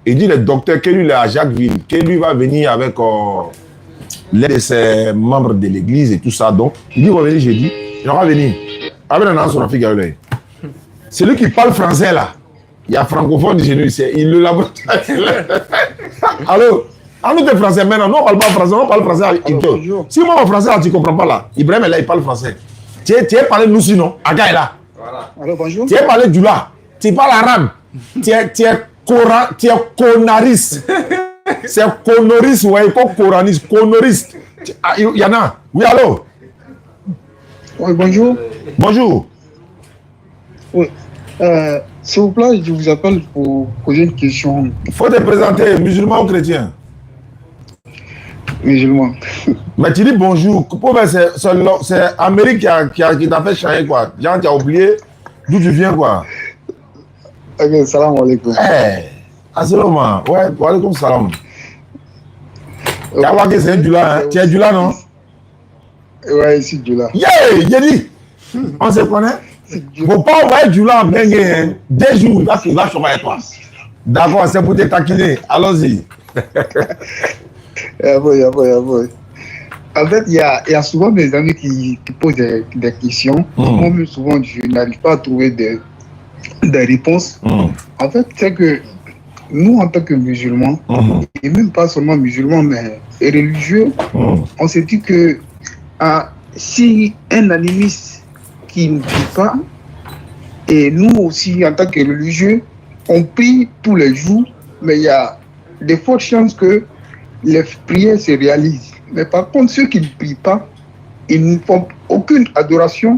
Speaker 2: Il dit le docteur que lui, il est à Jacquesville, que lui va venir avec l'aide de ses membres de l'église et tout ça. Donc, il dit, il va venir jeudi. Il va venir. C'est lui qui parle français, là. Il y a francophone chez lui. Il le laboratoire. Allô? Ah, nous, t'es français maintenant. Non, on parle pas français. On parle français. Si moi, en français, là, tu comprends pas, là. Ibrahim, là, il parle français. Tu es parlé de nous, sinon. Aga est là.
Speaker 9: Voilà. Alors, bonjour.
Speaker 2: Tu es parlé du là. Tu parles arabe. Tu es conariste. C'est conoriste, ouais, pas coraniste. Conoriste. Il y en a. Oui, allô?
Speaker 9: Oui, bonjour.
Speaker 2: Bonjour.
Speaker 9: Oui. S'il vous plaît, je vous appelle pour poser une question.
Speaker 2: Il faut te présenter, musulman ou chrétien?
Speaker 9: Musulman.
Speaker 2: Mais tu dis bonjour. C'est Amérique qui t'a fait changer, quoi. Genre, tu as oublié d'où tu viens, quoi.
Speaker 9: Ok, salam alaikum.
Speaker 2: Assalamu alaikum. Ouais, wa alaikum salam. Okay. C'est du là, hein? Tu es du là, non?
Speaker 9: Ouais, ici, du là.
Speaker 2: Yeah, j'ai dit. On se connaît? Faut pas envoyer du là en plein. 2 jours, il va chauffer avec toi. D'accord, c'est pour te taquiner. Allons-y.
Speaker 9: En fait, il y a souvent des amis qui posent des questions. Moi, souvent, je n'arrive pas à trouver des réponses. En fait, c'est que nous, en tant que musulmans, et même pas seulement musulmans, mais religieux, on se dit que si un animiste qui ne prie pas, et nous aussi, en tant que religieux, on prie tous les jours, mais il y a de fortes chances que les prières se réalisent. Mais par contre, ceux qui ne prient pas, ils ne font aucune adoration,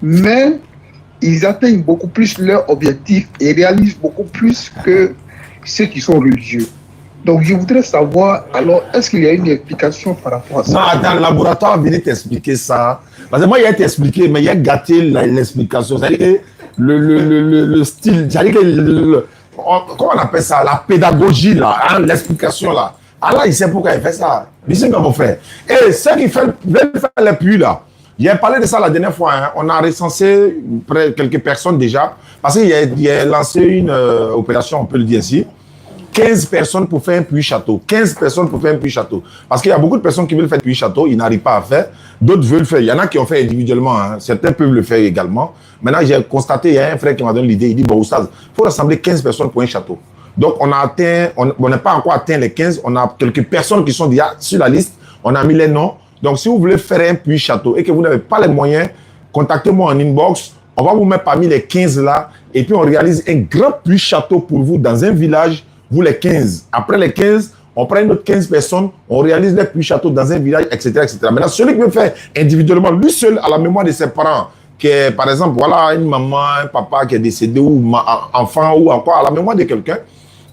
Speaker 9: mais ils atteignent beaucoup plus leur objectif et réalisent beaucoup plus que ceux qui sont religieux. Donc, je voudrais savoir, alors, est-ce qu'il y a une explication par rapport à ça?
Speaker 2: Non, attends, le laboratoire vient t'expliquer ça. Parce que moi, il a t'expliqué, mais il a gâté l'explication. C'est-à-dire que le style, c'est-à-dire que, comment on appelle ça? La pédagogie, là, hein, l'explication, là. Allah, il sait pourquoi il fait ça. Mais c'est comme mon frère. Et ceux qui veulent faire les puits, là, j'ai parlé de ça la dernière fois. Hein. On a recensé quelques personnes déjà. Parce qu'il a lancé une opération, on peut le dire ainsi. 15 personnes pour faire un puits château. 15 personnes pour faire un puits château. Parce qu'il y a beaucoup de personnes qui veulent faire un puits château, ils n'arrivent pas à faire. D'autres veulent faire. Il y en a qui ont fait individuellement. Hein. Certains peuvent le faire également. Maintenant, j'ai constaté, il y a un frère qui m'a donné l'idée. Il dit, bon, Oustaz, il faut rassembler 15 personnes pour un château. Donc, on n'a pas encore atteint les 15. On a quelques personnes qui sont déjà sur la liste. On a mis les noms. Donc, si vous voulez faire un puits château et que vous n'avez pas les moyens, contactez-moi en inbox. On va vous mettre parmi les 15 là. Et puis, on réalise un grand puits château pour vous dans un village. Vous les 15. Après les 15, on prend une autre 15 personnes, on réalise les puits châteaux dans un village, etc., etc. Maintenant, celui qui veut faire individuellement, lui seul, à la mémoire de ses parents, qui est, par exemple, voilà, une maman, un papa qui est décédé, ou enfant, ou encore à la mémoire de quelqu'un,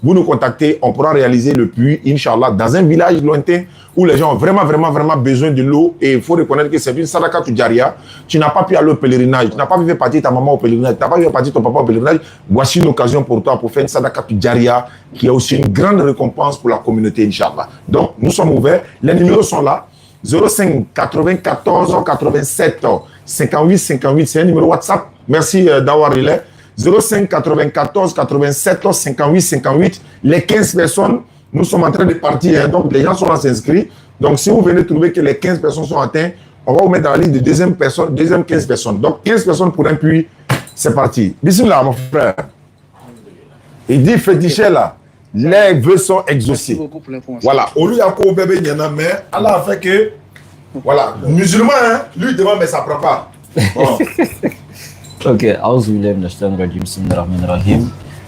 Speaker 2: vous nous contactez, on pourra réaliser le puits, Inch'Allah, dans un village lointain où les gens ont vraiment, vraiment, vraiment besoin de l'eau. Et il faut reconnaître que c'est une sadaka tu jaria. Tu n'as pas pu aller au pèlerinage, tu n'as pas pu faire partir ta maman au pèlerinage, tu n'as pas pu faire partir ton papa au pèlerinage. Voici une occasion pour toi pour faire une sadaka tu jaria qui est aussi une grande récompense pour la communauté, Inch'Allah. Donc, nous sommes ouverts. Les numéros sont là. 05 94 87 58 58. C'est un numéro WhatsApp. Merci d'avoir relais. 05 94 87 58 58. Les 15 personnes, nous sommes en train de partir. Hein, donc, les gens sont là s'inscrits. Donc, si vous venez trouver que les 15 personnes sont atteintes, on va vous mettre dans la liste de deuxième 15 personnes. Donc, 15 personnes pour un puits. C'est parti. Bismillah, mon frère. Il dit fétiché là. Les vœux sont exaucés. Voilà. Au lieu d'un bébé, il y en a, mais Allah a fait que. Voilà. Musulman, hein, lui demande, mais ça ne prend pas. Oh.
Speaker 1: Ok,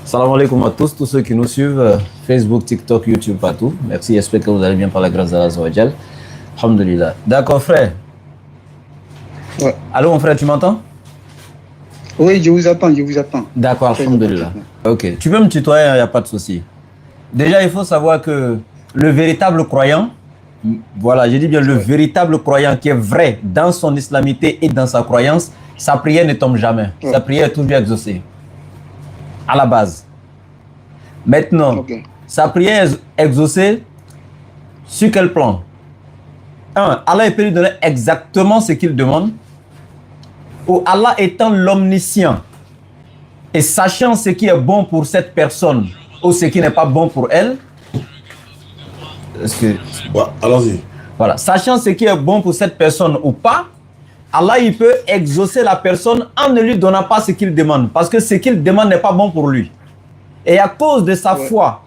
Speaker 1: Salam alaikum à tous ceux qui nous suivent, Facebook, TikTok, YouTube, partout. Merci, j'espère que vous allez bien par la grâce d'Allah Zawajal. Alhamdulillah. D'accord, frère.
Speaker 9: Ouais.
Speaker 1: Allô, mon frère, tu m'entends?
Speaker 9: Oui, je vous attends, je vous attends.
Speaker 1: D'accord, alhamdulillah. Ok, tu peux me tutoyer, il n'y a pas de souci. Déjà, il faut savoir que le véritable croyant, voilà, je dis bien le véritable croyant qui est vrai dans son islamité et dans sa croyance, sa prière ne tombe jamais. Sa prière est toujours exaucée. À la base. Maintenant, sa prière est exaucée Sur quel plan? Allah peut lui donner exactement ce qu'il demande. Ou Allah étant l'omniscient et sachant ce qui est bon pour cette personne ou ce qui n'est pas bon pour elle.
Speaker 2: Allons-y.
Speaker 1: Voilà, sachant ce qui est bon pour cette personne ou pas, Allah il peut exaucer la personne en ne lui donnant pas ce qu'il demande, parce que ce qu'il demande n'est pas bon pour lui. Et à cause de sa foi,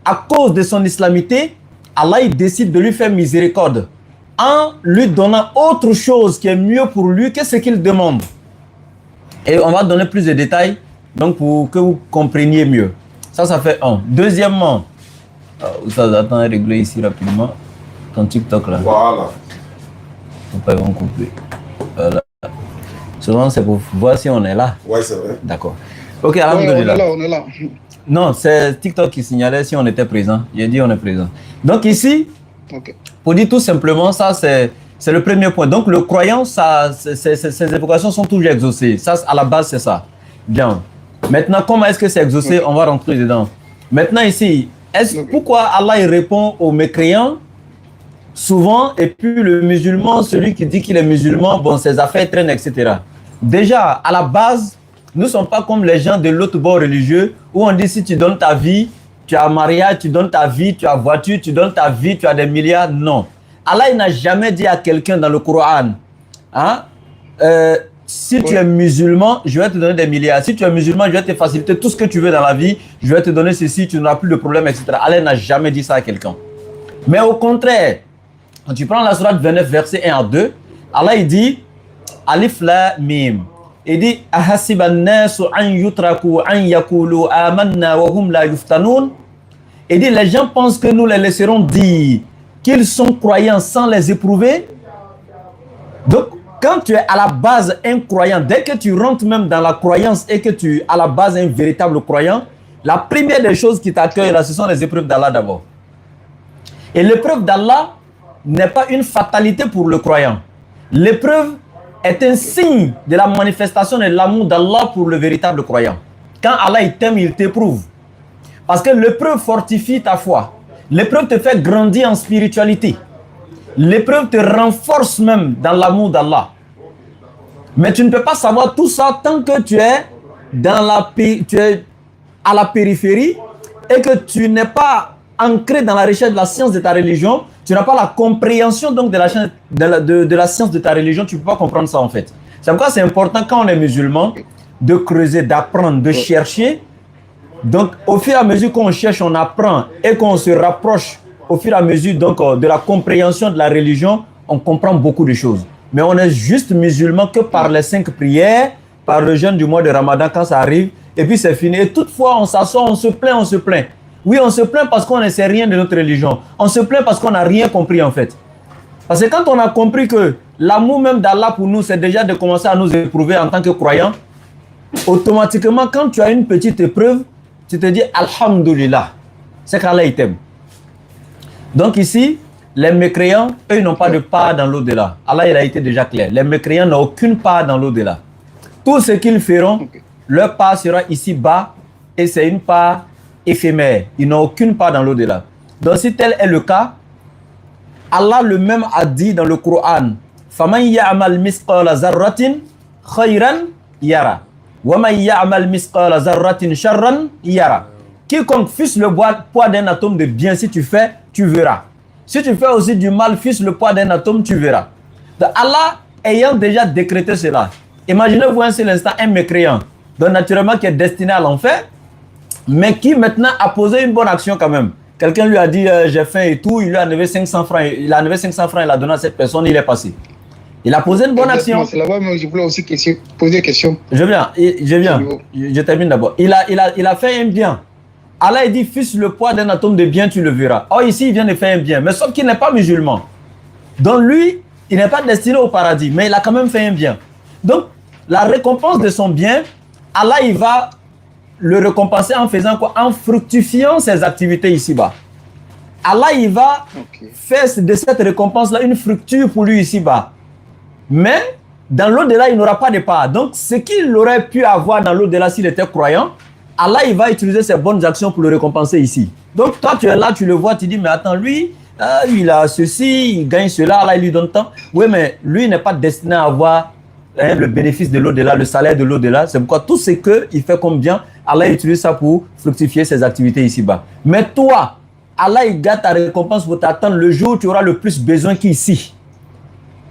Speaker 1: à cause de son islamité, Allah il décide de lui faire miséricorde en lui donnant autre chose qui est mieux pour lui que ce qu'il demande. Et on va donner plus de détails donc pour que vous compreniez mieux. Ça fait un. Deuxièmement, ça attend à régler ici rapidement. Ton TikTok là.
Speaker 2: Voilà.
Speaker 1: Faut pas en couper. Voilà. Souvent c'est pour voir si on est là.
Speaker 2: Ouais, c'est vrai.
Speaker 1: D'accord. Ok, alhamdoulilah.
Speaker 9: On est là.
Speaker 1: Non, c'est TikTok qui signalait si on était présent. J'ai dit on est présent. Donc ici, pour dire tout simplement, ça c'est le premier point. Donc le croyant, ses évocations sont toujours exaucées. Ça, à la base, c'est ça. Bien. Maintenant, comment est-ce que c'est exaucé? On va rentrer dedans. Maintenant ici, pourquoi Allah il répond aux mécréants souvent, et puis le musulman, celui qui dit qu'il est musulman, bon, ses affaires traînent, etc. Déjà, à la base, nous ne sommes pas comme les gens de l'autre bord religieux où on dit si tu donnes ta vie, tu as un mariage, tu donnes ta vie, tu as une voiture, tu donnes ta vie, tu as des milliards. Non. Allah il n'a jamais dit à quelqu'un dans le Coran, hein, si tu es musulman, je vais te donner des milliards. Si tu es musulman, je vais te faciliter tout ce que tu veux dans la vie. Je vais te donner ceci, tu n'auras plus de problème, etc. Allah n'a jamais dit ça à quelqu'un. Mais au contraire, quand tu prends la sourate 29, verset 1 à 2, Allah il dit Alif la mim. Il dit Ahasiban nasu an yutraku an yakulu amanna wa hum la yuftanoun. Il dit les gens pensent que nous les laisserons dire qu'ils sont croyants sans les éprouver. Donc, quand tu es à la base un croyant, dès que tu rentres même dans la croyance et que tu es à la base un véritable croyant, la première des choses qui t'accueillent là, ce sont les épreuves d'Allah d'abord. Et l'épreuve d'Allah n'est pas une fatalité pour le croyant. L'épreuve est un signe de la manifestation de l'amour d'Allah pour le véritable croyant. Quand Allah il t'aime, il t'éprouve. Parce que l'épreuve fortifie ta foi. L'épreuve te fait grandir en spiritualité. L'épreuve te renforce même dans l'amour d'Allah. Mais tu ne peux pas savoir tout ça tant que tu es à la périphérie et que tu n'es pas ancré dans la recherche de la science de ta religion. Tu n'as pas la compréhension donc de la science de ta religion. Tu ne peux pas comprendre ça en fait. C'est pourquoi c'est important quand on est musulman de creuser, d'apprendre, de chercher. Donc au fur et à mesure qu'on cherche, on apprend et qu'on se rapproche au fur et à mesure donc, de la compréhension de la religion, on comprend beaucoup de choses. Mais on est juste musulman que par les 5 prières, par le jeûne du mois de Ramadan quand ça arrive, et puis c'est fini. Et toutefois, on s'assoit, on se plaint. Oui, on se plaint parce qu'on ne sait rien de notre religion. On se plaint parce qu'on n'a rien compris en fait. Parce que quand on a compris que l'amour même d'Allah pour nous, c'est déjà de commencer à nous éprouver en tant que croyants, automatiquement, quand tu as une petite épreuve, tu te dis Alhamdulillah, c'est qu'Allah il t'aime. Donc ici, les mécréants, eux, ils n'ont pas de part dans l'au-delà. Allah, il a été déjà clair. Les mécréants n'ont aucune part dans l'au-delà. Tout ce qu'ils feront, leur part sera ici-bas et c'est une part éphémère. Ils n'ont aucune part dans l'au-delà. Donc si tel est le cas, Allah le même a dit dans le Coran فَمَنْ يَعْمَلْ مِثْقَالَ ذَرَّةٍ خَيْرًا يَرَى وَمَنْ يَعْمَلْ مِثْقَالَ ذَرَّةٍ شَرًّا يَرَى. Quiconque fût le poids d'un atome de bien, si tu fais, tu verras. Si tu fais aussi du mal, fût le poids d'un atome, tu verras. Donc Allah ayant déjà décrété cela, imaginez-vous un seul instant un mécréant, donc naturellement qui est destiné à l'enfer, mais qui maintenant a posé une bonne action quand même. Quelqu'un lui a dit j'ai faim et tout, il lui a enlevé 500 francs, il a enlevé 500 francs, il a donné à cette personne, il est passé. Il a posé une bonne action.
Speaker 9: C'est là-bas, mais je voulais aussi poser une question.
Speaker 1: Je viens, je termine d'abord. Il a fait un bien. Allah il dit, fils le poids d'un atome de bien, tu le verras. Or ici, il vient de faire un bien, mais sauf qu'il n'est pas musulman. Donc lui, il n'est pas destiné au paradis, mais il a quand même fait un bien. Donc, la récompense de son bien, Allah il va le récompenser en faisant quoi? En fructifiant ses activités ici-bas. Allah il va faire de cette récompense-là une fructure pour lui ici-bas. Mais dans l'au-delà, il n'aura pas de part. Donc, ce qu'il aurait pu avoir dans l'au-delà s'il était croyant, Allah il va utiliser ses bonnes actions pour le récompenser ici. Donc toi tu es là, tu le vois, tu dis mais attends, lui Ah, il a ceci, il gagne cela, Allah il lui donne tant. Oui, mais lui n'est pas destiné à avoir le bénéfice de l'au-delà, le salaire de l'au-delà. C'est pourquoi tout ce qu'il fait comme bien, Allah utilise ça pour fructifier ses activités ici-bas. Mais toi, Allah il garde ta récompense pour t'attendre le jour où tu auras le plus besoin qu'ici.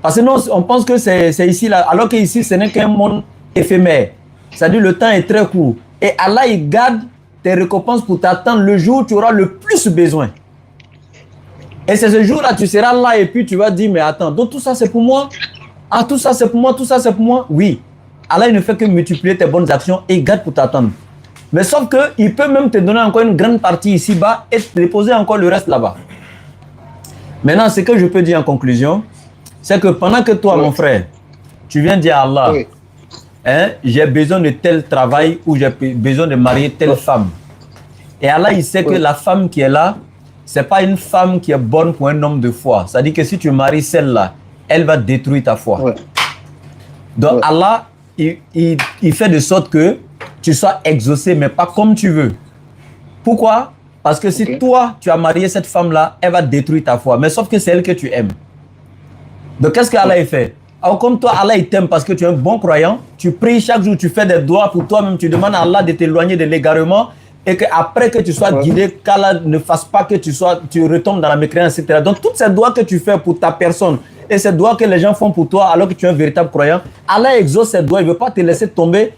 Speaker 1: Parce que non, on pense que c'est ici, là, alors qu'ici, ce n'est qu'un monde éphémère. C'est-à-dire le temps est très court. Et Allah il garde tes récompenses pour t'attendre le jour où tu auras le plus besoin. Et c'est ce jour-là, tu seras là et puis tu vas dire, mais attends, donc tout ça c'est pour moi? Ah, tout ça c'est pour moi, tout ça c'est pour moi? Oui. Allah il ne fait que multiplier tes bonnes actions et il garde pour t'attendre. Mais sauf qu'il peut même te donner encore une grande partie ici-bas et te déposer encore le reste là-bas. Maintenant, ce que je peux dire en conclusion, c'est que pendant que toi, mon frère, tu viens dire à Allah, hein, j'ai besoin de tel travail ou j'ai besoin de marier telle femme. Et Allah, il sait que la femme qui est là, ce n'est pas une femme qui est bonne pour un homme de foi. C'est-à-dire que si tu maries celle-là, elle va détruire ta foi. Donc Allah, il fait de sorte que tu sois exaucé, mais pas comme tu veux. Pourquoi? Parce que si toi, tu as marié cette femme-là, elle va détruire ta foi. Mais sauf que c'est elle que tu aimes. Donc qu'est-ce qu'Allah fait? Alors comme toi, Allah il t'aime parce que tu es un bon croyant, tu pries chaque jour, tu fais des doigts pour toi-même, tu demandes à Allah de t'éloigner de l'égarement et qu'après que tu sois guidé, qu'Allah ne fasse pas que tu retombes dans la mécréance, etc. Donc toutes ces doigts que tu fais pour ta personne et ces doigts que les gens font pour toi alors que tu es un véritable croyant, Allah exauce ces doigts, il ne veut pas te laisser tomber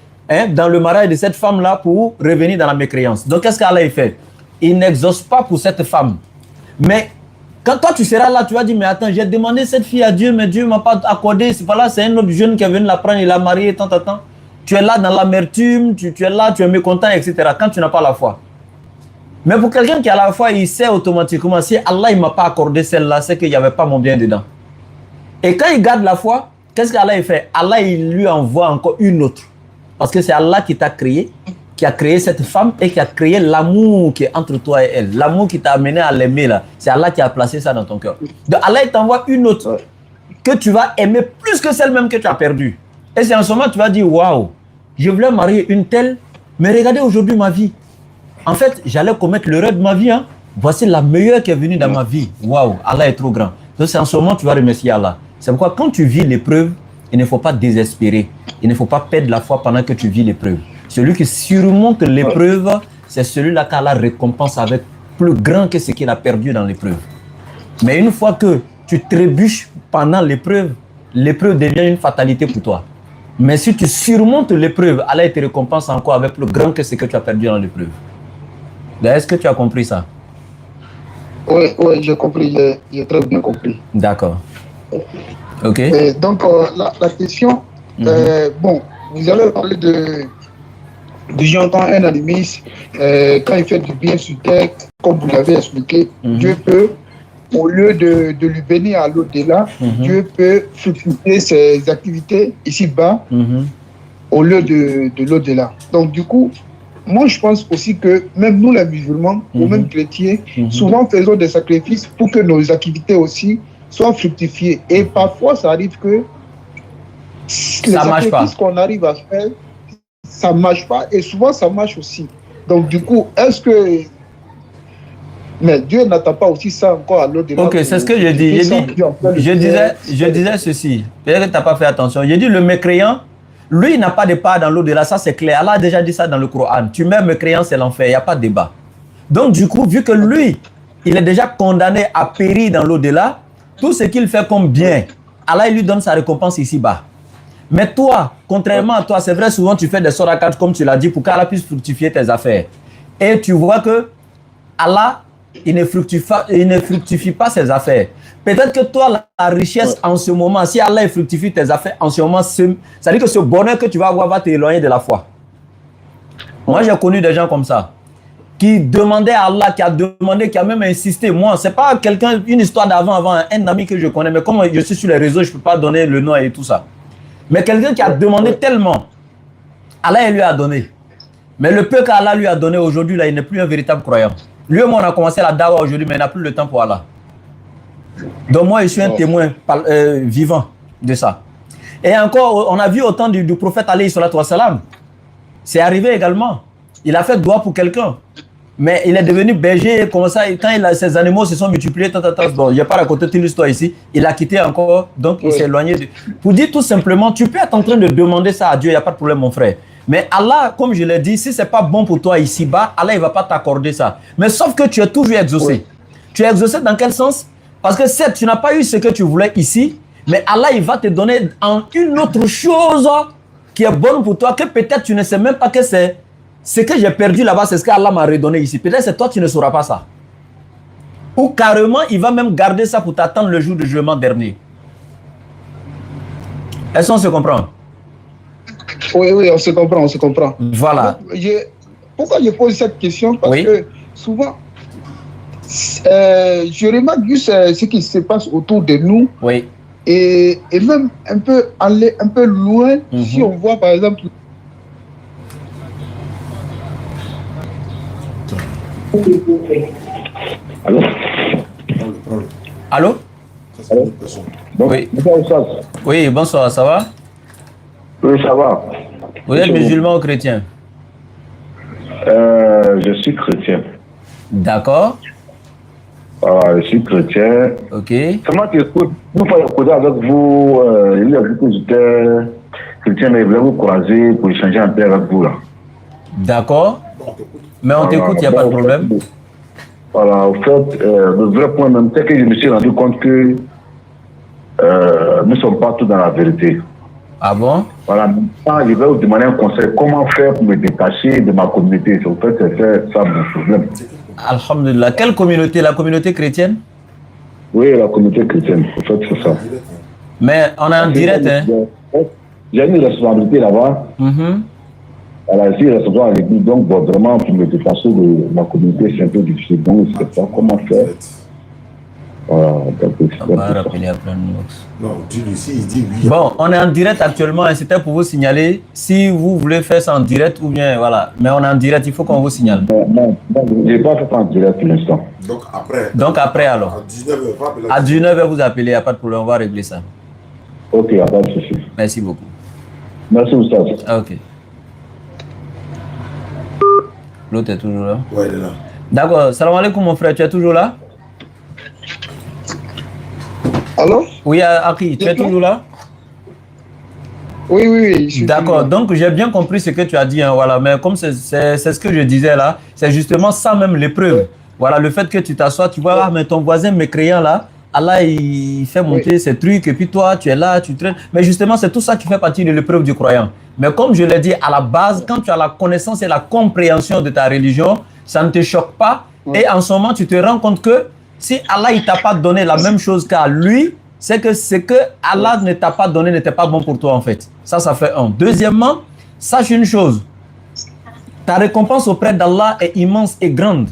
Speaker 1: dans le mariage de cette femme-là pour revenir dans la mécréance. Donc qu'est-ce qu'Allah fait? Il n'exauce pas pour cette femme. Mais quand toi tu seras là, tu vas dire, mais attends, j'ai demandé cette fille à Dieu, mais Dieu ne m'a pas accordé. Voilà, c'est un autre jeune qui est venu la prendre, il l'a mariée, tant. Tu es là dans l'amertume, tu es là, tu es mécontent, etc. Quand tu n'as pas la foi. Mais pour quelqu'un qui a la foi, il sait automatiquement, si Allah ne m'a pas accordé celle-là, c'est qu'il n'y avait pas mon bien dedans. Et quand il garde la foi, qu'est-ce qu'Allah fait? Allah, il lui envoie encore une autre. Parce que c'est Allah qui t'a créé, qui a créé cette femme et qui a créé l'amour qui est entre toi et elle. L'amour qui t'a amené à l'aimer là. C'est Allah qui a placé ça dans ton cœur. Donc Allah il t'envoie une autre que tu vas aimer plus que celle même que tu as perdue. Et c'est en ce moment tu vas dire, waouh, je voulais marier une telle, mais regardez aujourd'hui ma vie. En fait, j'allais commettre l'erreur de ma vie. Hein. Voici la meilleure qui est venue dans ma vie. Waouh, Allah est trop grand. Donc c'est en ce moment que tu vas remercier Allah. C'est pourquoi quand tu vis l'épreuve, il ne faut pas désespérer. Il ne faut pas perdre la foi pendant que tu vis l'épreuve. Celui qui surmonte l'épreuve, c'est celui-là qu'Allah récompense avec plus grand que ce qu'il a perdu dans l'épreuve. Mais une fois que tu trébuches pendant l'épreuve, l'épreuve devient une fatalité pour toi. Mais si tu surmontes l'épreuve, Allah te récompense encore avec plus grand que ce que tu as perdu dans l'épreuve. Est-ce que tu as compris ça?
Speaker 9: Oui, j'ai compris, j'ai très bien compris.
Speaker 1: D'accord. Ok.
Speaker 9: Et donc, la question, bon, vous allez parler de... J'entends un animiste, quand il fait du bien sur terre, comme vous l'avez expliqué, Dieu peut, au lieu de lui bénir à l'au-delà, Dieu peut fructifier ses activités ici-bas, au lieu de l'au-delà. Donc du coup, moi je pense aussi que même nous les musulmans, ou même chrétiens, souvent faisons des sacrifices pour que nos activités aussi soient fructifiées. Et parfois ça arrive que les sacrifices qu'on arrive à faire, ça ne marche pas et souvent ça marche aussi. Donc du coup, est-ce que... Mais Dieu n'attend pas aussi ça encore à l'au-delà.
Speaker 1: Ok, c'est ce que je dis. Je disais ceci. Peut-être que tu n'as pas fait attention. J'ai dit le mécréant, lui, il n'a pas de part dans l'au-delà. Ça, c'est clair. Allah a déjà dit ça dans le Coran. Tu mets mécréant, c'est l'enfer. Il n'y a pas de débat. Donc du coup, vu que lui, il est déjà condamné à périr dans l'au-delà, tout ce qu'il fait comme bien, Allah il lui donne sa récompense ici-bas. Mais toi, contrairement à toi, c'est vrai, souvent tu fais des sorakat comme tu l'as dit pour qu'Allah puisse fructifier tes affaires. Et tu vois que Allah, il ne fructifie pas ses affaires. Peut-être que toi, la richesse en ce moment, si Allah fructifie tes affaires en ce moment, ça veut dire que ce bonheur que tu vas avoir va t'éloigner de la foi. Moi, j'ai connu des gens comme ça, qui demandaient à Allah, qui a même insisté. Moi, c'est pas quelqu'un, une histoire d'avant, un ami que je connais, mais comme je suis sur les réseaux, je ne peux pas donner le nom et tout ça. Mais quelqu'un qui a demandé tellement, Allah lui a donné. Mais le peu qu'Allah lui a donné aujourd'hui, là, il n'est plus un véritable croyant. Lui et moi, on a commencé la dawa aujourd'hui, mais il n'a plus le temps pour Allah. Donc moi, je suis un témoin vivant de ça. Et encore, on a vu au temps du prophète alayhi salatu wassalam. C'est arrivé également. Il a fait doigt pour quelqu'un. Mais il est devenu berger, comme ça, quand ses animaux se sont multipliés, bon, je n'ai pas raconté toute l'histoire ici, il a quitté encore, donc il s'est éloigné. Pour dire tout simplement, tu peux être en train de demander ça à Dieu, il n'y a pas de problème, mon frère. Mais Allah, comme je l'ai dit, si ce n'est pas bon pour toi ici-bas, Allah ne va pas t'accorder ça. Mais sauf que tu es toujours exaucé. Oui. Tu es exaucé dans quel sens? Parce que certes, tu n'as pas eu ce que tu voulais ici, mais Allah, il va te donner une autre chose qui est bonne pour toi, que peut-être tu ne sais même pas que c'est. Ce que j'ai perdu là-bas, c'est ce qu'Allah m'a redonné ici. Peut-être c'est toi, tu ne sauras pas ça. Ou carrément, il va même garder ça pour t'attendre le jour du jugement dernier. Est-ce qu'on se comprend?
Speaker 9: Oui, on se comprend.
Speaker 1: Voilà.
Speaker 9: Donc, pourquoi je pose cette question? Parce que souvent, je remarque juste ce qui se passe autour de nous.
Speaker 1: Oui.
Speaker 9: Et même un peu loin, si on voit par exemple...
Speaker 11: Allô?
Speaker 1: Allô? Oui.
Speaker 11: Bonsoir.
Speaker 1: Oui, bonsoir, ça va?
Speaker 11: Oui, ça va.
Speaker 1: Vous êtes musulman ou chrétien?
Speaker 11: Je suis chrétien.
Speaker 1: D'accord.
Speaker 11: Je suis chrétien.
Speaker 1: Ok.
Speaker 11: Comment tu écoutes? Une fois écouté avec vous, il a dit que j'étais chrétien, mais il voulait vous croiser pour échanger un peu avec vous là.
Speaker 1: D'accord. Mais on t'écoute, il n'y a pas de problème.
Speaker 11: Voilà, au fait, le vrai point même, c'est que je me suis rendu compte que nous ne sommes pas tous dans la vérité.
Speaker 1: Ah bon?
Speaker 11: Voilà, je vais vous demander un conseil. Comment faire pour me détacher de ma communauté? En fait, c'est ça mon problème.
Speaker 1: Alhamdulillah. Quelle communauté? La communauté chrétienne?
Speaker 11: Oui, la communauté chrétienne. En fait, c'est ça.
Speaker 1: Mais on est en direct, hein?
Speaker 11: J'ai une responsabilité là-bas. Voilà, ici, responsable à l'église. Donc, bon, vraiment, pour me détacher de ma communauté, c'est un peu difficile. Donc, je ne sais pas comment faire. Voilà,
Speaker 1: on va rappeler après nous.
Speaker 6: Non, ici, il dit oui.
Speaker 1: Bon, on est en direct actuellement et c'était pour vous signaler si vous voulez faire ça en direct ou bien voilà. Mais on est en direct, il faut qu'on vous signale.
Speaker 11: Non, je n'ai pas fait ça en direct pour l'instant.
Speaker 6: Donc après
Speaker 1: alors. À 19h, vous appelez, il n'y a pas de problème, on va régler ça.
Speaker 11: Ok, il n'y a pas de souci.
Speaker 1: Merci beaucoup.
Speaker 11: Merci, Oustaz.
Speaker 1: Ok. L'autre est toujours là?
Speaker 6: Oui, il est là.
Speaker 1: D'accord. Salam alaikum, mon frère, tu es toujours là?
Speaker 9: Allô?
Speaker 1: Oui, Aki, tu es toujours là?
Speaker 9: Oui.
Speaker 1: D'accord, donc j'ai bien compris ce que tu as dit, hein, voilà. Mais comme c'est ce que je disais là, c'est justement ça même l'épreuve. Voilà, le fait que tu t'assois, tu vois, mais ton voisin mécréant là, Allah il fait monter ses trucs et puis toi tu es là, tu traînes. Mais justement, c'est tout ça qui fait partie de l'épreuve du croyant. Mais comme je l'ai dit, à la base, quand tu as la connaissance et la compréhension de ta religion, ça ne te choque pas. Et en ce moment, tu te rends compte que si Allah ne t'a pas donné la même chose qu'à lui, c'est que ce que Allah ne t'a pas donné n'était pas bon pour toi en fait. Ça fait un. Deuxièmement, sache une chose. Ta récompense auprès d'Allah est immense et grande.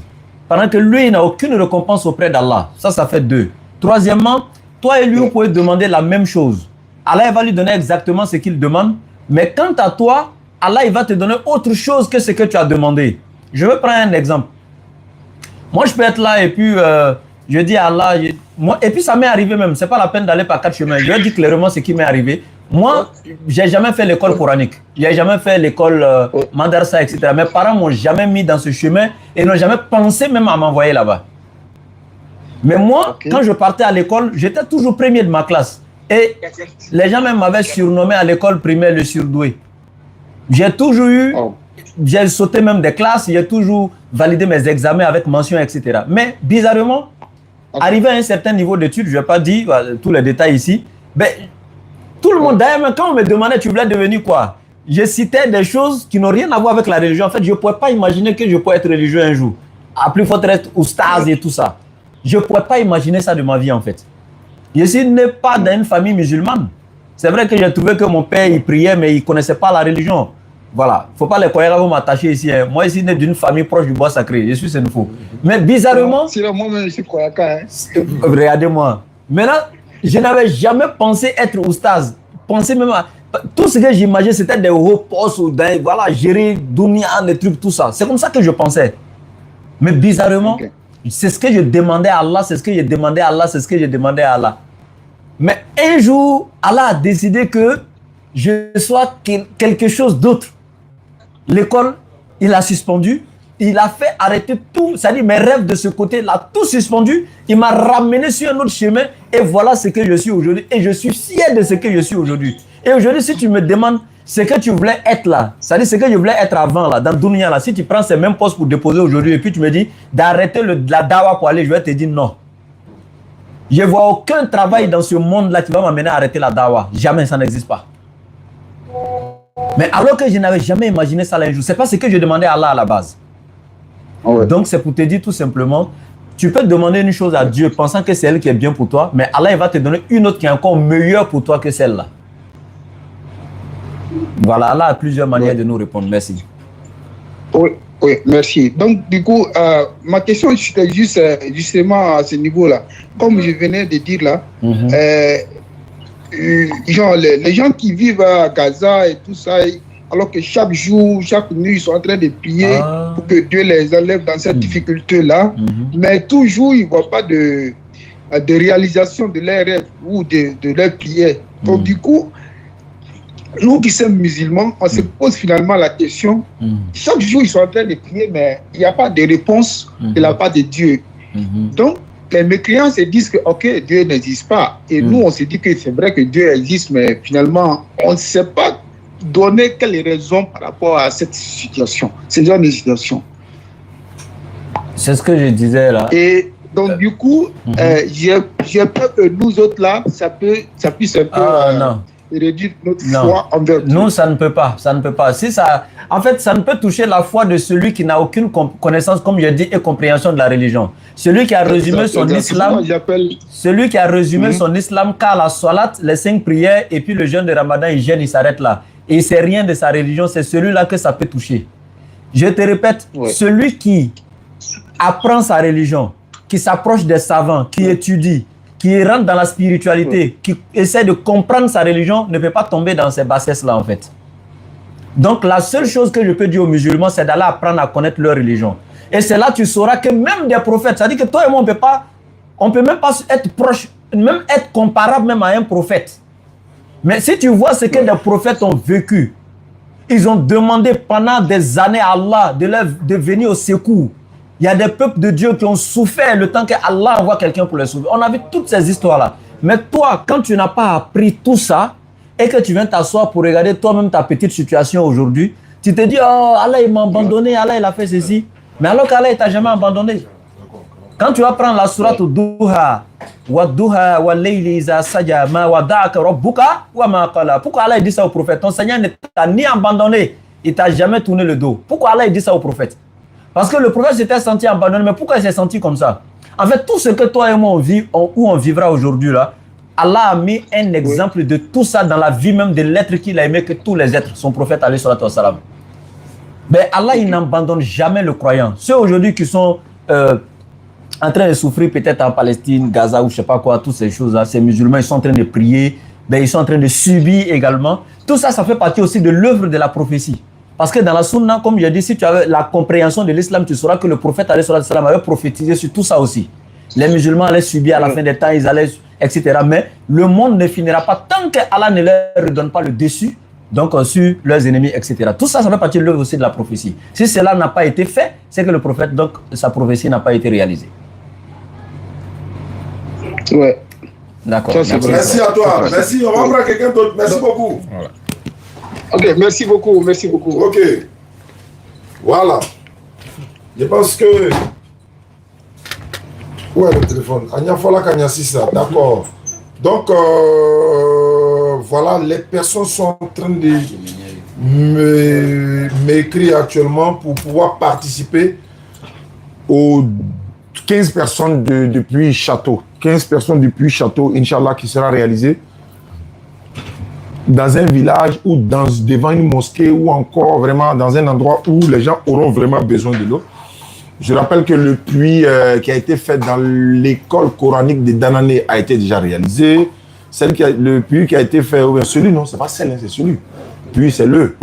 Speaker 1: Pendant que lui, il n'a aucune récompense auprès d'Allah. Ça fait 2. Troisièmement, toi et lui, vous pouvez demander la même chose. Allah il va lui donner exactement ce qu'il demande. Mais quant à toi, Allah il va te donner autre chose que ce que tu as demandé. Je vais prendre un exemple. Moi, je peux être là et puis je dis à Allah, et puis ça m'est arrivé même, c'est pas la peine d'aller par 4 chemins. Je vais dire clairement ce qui m'est arrivé. Moi, j'ai jamais fait l'école coranique. J'ai jamais fait l'école madrasa, etc. Mes parents m'ont jamais mis dans ce chemin et n'ont jamais pensé même à m'envoyer là-bas. Mais moi, quand je partais à l'école, j'étais toujours premier de ma classe. Et les gens même m'avaient surnommé à l'école primaire le surdoué. J'ai toujours eu, j'ai sauté même des classes, j'ai toujours validé mes examens avec mention, etc. Mais bizarrement, arrivé à un certain niveau d'études, je ne vais pas dire tous les détails ici, mais tout le monde, d'ailleurs, quand on me demandait tu voulais devenir quoi, je citais des choses qui n'ont rien à voir avec la religion. En fait, je ne pouvais pas imaginer que je pourrais être religieux un jour. À plus forte être oustaz et tout ça. Je ne pourrais pas imaginer ça de ma vie en fait. Je suis né pas dans une famille musulmane. C'est vrai que j'ai trouvé que mon père il priait mais il ne connaissait pas la religion. Voilà, il ne faut pas les croyants vont m'attacher ici. Hein. Moi, je suis né d'une famille proche du bois sacré. Je suis sénéfou. Mais bizarrement...
Speaker 9: Sinon, moi-même, je suis croyant.
Speaker 1: Regardez-moi. Maintenant, je n'avais jamais pensé être oustaz. Pensé même à... Tout ce que j'imaginais, c'était des hauts postes, voilà, gérer Dunia, des trucs, tout ça. C'est comme ça que je pensais. Mais bizarrement, c'est ce que je demandais à Allah, c'est ce que je demandais à Allah, c'est ce que je demandais à Allah. Mais un jour, Allah a décidé que je sois quelque chose d'autre. L'école, il a suspendu. il a fait arrêter tout, c'est-à-dire mes rêves de ce côté-là, tout suspendu. Il m'a ramené sur un autre chemin et voilà ce que je suis aujourd'hui. Et je suis fier de ce que je suis aujourd'hui. Et aujourd'hui, si tu me demandes ce que tu voulais être là, c'est-à-dire ce que je voulais être avant là, dans Dunia là, si tu prends ces mêmes postes pour déposer aujourd'hui et puis tu me dis d'arrêter la dawa pour aller, je vais te dire non. Je ne vois aucun travail dans ce monde-là qui va m'amener à arrêter la dawa. Jamais, ça n'existe pas. Mais alors que je n'avais jamais imaginé ça un jour, c'est pas ce que je demandais à Allah à la base. Donc c'est pour te dire tout simplement, tu peux demander une chose à Dieu pensant que c'est elle qui est bien pour toi, mais Allah il va te donner une autre qui est encore meilleure pour toi que celle-là. Voilà, Allah a plusieurs manières de nous répondre. Merci.
Speaker 12: Oui, merci. Donc du coup, ma question c'était juste justement à ce niveau-là. Comme je venais de dire là, genre les gens qui vivent à Gaza et tout ça, alors que chaque jour, chaque nuit, ils sont en train de prier pour que Dieu les enlève dans cette difficulté-là. Mais toujours, ils ne voient pas de réalisation de leurs rêves ou de leurs prières. Donc, du coup, nous qui sommes musulmans, on se pose finalement la question. Chaque jour, ils sont en train de prier, mais il n'y a pas de réponse de la part de Dieu. Donc, les mécréants se disent que, ok, Dieu n'existe pas. Et nous, on se dit que c'est vrai que Dieu existe, mais finalement, on ne sait pas donner quelles raisons par rapport à cette situation, ce genre de situation.
Speaker 1: C'est ce que je disais là.
Speaker 12: Et donc, du coup, j'ai peur que nous autres là, ça puisse un peu réduire notre foi envers Dieu.
Speaker 1: Non, ça ne peut pas. Ça ne peut pas. Si ça, en fait, ça ne peut toucher la foi de celui qui n'a aucune connaissance, comme je dis, et compréhension de la religion. Celui qui a résumé son islam, celui qui a résumé son islam qu'à la salat, les 5 prières, et puis le jeûne de Ramadan, il gêne, il s'arrête là. Et il ne sait rien de sa religion, c'est celui-là que ça peut toucher. Je te répète, celui qui apprend sa religion, qui s'approche des savants, qui étudie, qui rentre dans la spiritualité, qui essaie de comprendre sa religion, ne peut pas tomber dans ces bassesses-là en fait. Donc la seule chose que je peux dire aux musulmans, c'est d'aller apprendre à connaître leur religion. Et c'est là que tu sauras que même des prophètes, c'est-à-dire que toi et moi, on ne peut même pas être proche, même être comparable même à un prophète. Mais si tu vois ce que les prophètes ont vécu, ils ont demandé pendant des années à Allah de venir au secours. Il y a des peuples de Dieu qui ont souffert le temps qu'Allah envoie quelqu'un pour les sauver. On a vu toutes ces histoires-là. Mais toi, quand tu n'as pas appris tout ça et que tu viens t'asseoir pour regarder toi-même ta petite situation aujourd'hui, tu te dis, oh, Allah il m'a abandonné, Allah il a fait ceci. Mais alors qu'Allah il t'a jamais abandonné. Quand tu vas prendre la sourate Duha, Wadduha wa layli iza saja ma wada'aka rabbuka wa ma qala. Pourquoi Allah dit ça au prophète? Ton Seigneur ne t'a ni abandonné, il t'a jamais tourné le dos. Pourquoi Allah dit ça au prophète? Parce que le prophète s'était senti abandonné, mais pourquoi il s'est senti comme ça? En fait, tout ce que toi et moi on vit, où on vivra aujourd'hui là, Allah a mis un exemple de tout ça dans la vie même de l'être qu'il a aimé que tous les êtres, son prophète alayhi salatu wa salam. Mais Allah il n'abandonne jamais le croyant. Ceux aujourd'hui qui sont en train de souffrir peut-être en Palestine, Gaza ou je sais pas quoi, toutes ces choses-là, ces musulmans, ils sont en train de prier, ben, ils sont en train de subir également. Tout ça, ça fait partie aussi de l'œuvre de la prophétie. Parce que dans la sunna, comme je dis, si tu as la compréhension de l'islam, tu sauras que le prophète avait prophétisé sur tout ça aussi. Les musulmans allaient subir à la fin des temps, ils allaient, etc. Mais le monde ne finira pas tant qu'Allah ne leur redonne pas le dessus, donc sur leurs ennemis, etc. Tout ça, ça fait partie de l'œuvre aussi de la prophétie. Si cela n'a pas été fait, c'est que le prophète, donc, sa prophétie n'a pas été réalisée.
Speaker 12: Ouais.
Speaker 1: D'accord.
Speaker 2: Merci à toi. Merci. On va prendre quelqu'un d'autre. Merci beaucoup.
Speaker 12: Voilà. Ok, merci beaucoup. Merci beaucoup.
Speaker 2: Ok. Voilà. Je pense que. Où est le téléphone? Anya Fola Kanya Sissa. D'accord. Donc, voilà, les personnes sont en train de m'écrire actuellement pour pouvoir participer aux 15 personnes depuis Château. 15 personnes depuis Château, Inch'Allah, qui sera réalisé dans un village ou devant une mosquée ou encore vraiment dans un endroit où les gens auront vraiment besoin de l'eau. Je rappelle que le puits qui a été fait dans l'école coranique de Danané a été déjà réalisé. Le puits qui a été fait, celui, non, c'est pas celle, hein, c'est celui. Puis c'est le.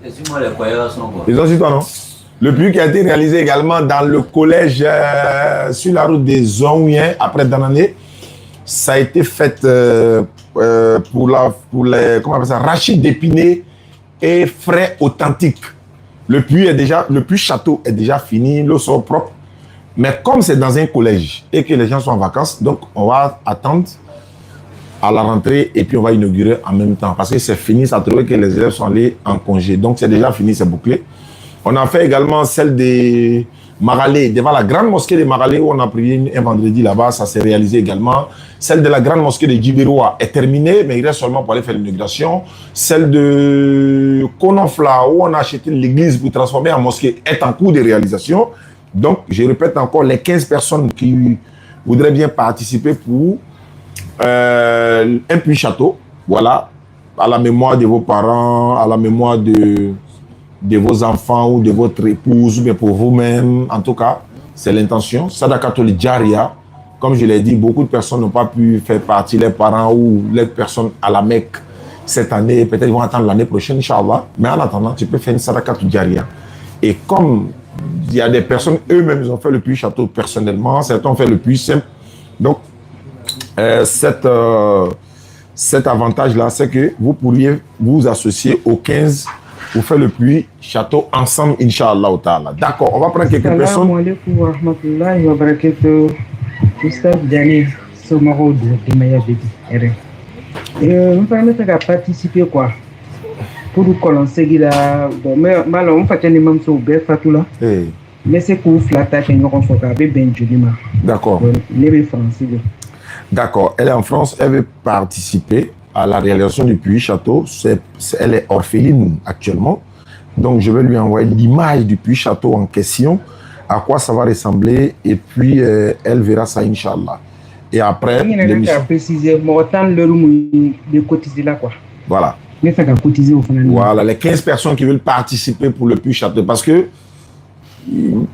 Speaker 10: Excuse-moi, les croyants sont quoi?
Speaker 2: Ils ont dit toi, non? Le puits qui a été réalisé également dans le collège sur la route des Zongiens, après Danané, ça a été fait pour les comment on appelle ça, rachis d'épinay et frais authentiques. Le puits château est déjà fini, l'eau sort propre. Mais comme c'est dans un collège et que les gens sont en vacances, donc on va attendre à la rentrée et puis on va inaugurer en même temps. Parce que c'est fini, ça trouve que les élèves sont allés en congé. Donc c'est déjà fini, c'est bouclé. On a fait également celle des Maralé, devant la grande mosquée de Maralé où on a prié un vendredi là-bas, ça s'est réalisé également. Celle de la grande mosquée de Djibiroua est terminée, mais il reste seulement pour aller faire l'inauguration. Celle de Kononfla où on a acheté l'église pour transformer en mosquée est en cours de réalisation. Donc, je répète encore, les 15 personnes qui voudraient bien participer pour un puits château, voilà, à la mémoire de vos parents, à la mémoire de vos enfants ou de votre épouse, mais pour vous-même, en tout cas, c'est l'intention. Sadaqatul Jaria, comme je l'ai dit, beaucoup de personnes n'ont pas pu faire partie, les parents ou les personnes à la Mecque cette année, peut-être ils vont attendre l'année prochaine, Inch'Allah. Mais en attendant, tu peux faire une Sadaqatul Jaria. Et comme il y a des personnes, eux-mêmes, ils ont fait le puits château personnellement, certains ont fait le puits simple. Donc, cet avantage-là, c'est que vous pourriez vous associer aux 15 pour faire le puits château ensemble, Inch'Allah. D'accord, on va prendre quelques personnes.
Speaker 13: Assalamu alaikum wa rahmatullahi wa barakatuh. Gustave Dani, Somaro de Maya Bédi. On va participer quoi? Pour nous commencer là, mais on fait un imam sur Bel Fatoula. Mais c'est pour flatter que nous avons fait Benjolima.
Speaker 2: D'accord. D'accord, elle est en France, elle veut participer à la réalisation du puits château. Elle est orpheline actuellement. Donc, je vais lui envoyer l'image du puits château en question, à quoi ça va ressembler, et puis elle verra ça, Inch'Allah. Et après, voilà. Voilà, les 15 personnes qui veulent participer pour le puits château. Parce que